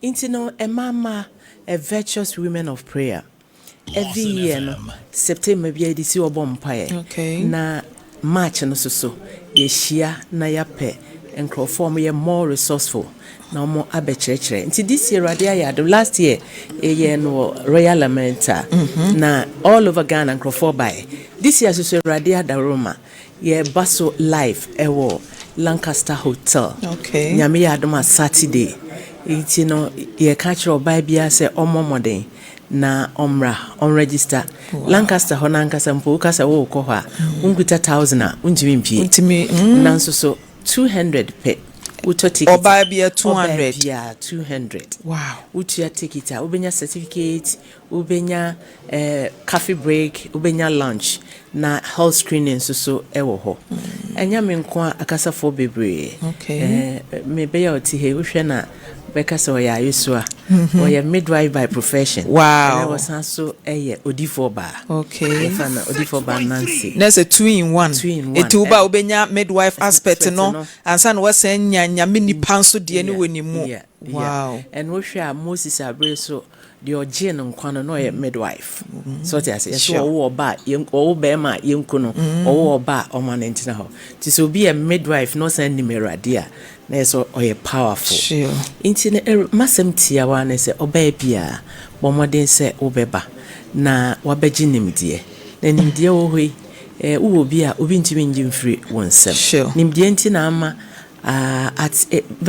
[SPEAKER 2] You know, a mama, a virtuous women of prayer. Every year, no, September be a see obompaye.
[SPEAKER 1] okay
[SPEAKER 2] Na March no so ye share na ya pe and conform ye more resourceful. No more abechechere. Until this year, the last year, a year no Royal Lamenta. Na all over Ghana and Crawford by. This year, so Radia da Roma. Ye Basso Life, Ewo, Lancaster Hotel.
[SPEAKER 1] okay
[SPEAKER 2] Nyame ya adoma Saturday. You know, ye catch your Bible say omomoden na omra on register. Lancaster Honankasa Mpukasa wo ko ha. Unguta 1000 untimi mpie.
[SPEAKER 1] Untimi
[SPEAKER 2] Nanso so 200 pe. Uto ticket.
[SPEAKER 1] Oba bia 200.
[SPEAKER 2] Yeah, 200.
[SPEAKER 1] Wow.
[SPEAKER 2] Uto ya ticket. Ubenya certificate, ubenya coffee break, ubenya lunch na health screening so ewo ho. Enya me nkwa akasa for bebre.
[SPEAKER 1] Okay.
[SPEAKER 2] Me be ya oti he uhwe na beka so ya yesua. Or ya midwife by profession.
[SPEAKER 1] Wow.
[SPEAKER 2] And I was also odifo ba.
[SPEAKER 1] Okay.
[SPEAKER 2] Fana odifo ba Nancy.
[SPEAKER 1] There's a 2-in-1.
[SPEAKER 2] 2-in-1.
[SPEAKER 1] Etuba ubenya midwife aspect no ansa no wase nya mini panso de ni woni mu. Wow.
[SPEAKER 2] And we share Moses Abre so the origin nkwana no midwife. So te ase so wo ba wo be ma yenkuno wo ba o ma ntina ho. Ti so be a midwife no send ni merade na so oye powerful.
[SPEAKER 1] Sure.
[SPEAKER 2] Intine masem tia wa na se oba bia bo modern se obeba na wabeji nimdie. Na nimdie wo hoi uwo bia obi ntimi ngim free wonsem.
[SPEAKER 1] Sure.
[SPEAKER 2] Nimdie ntina ama at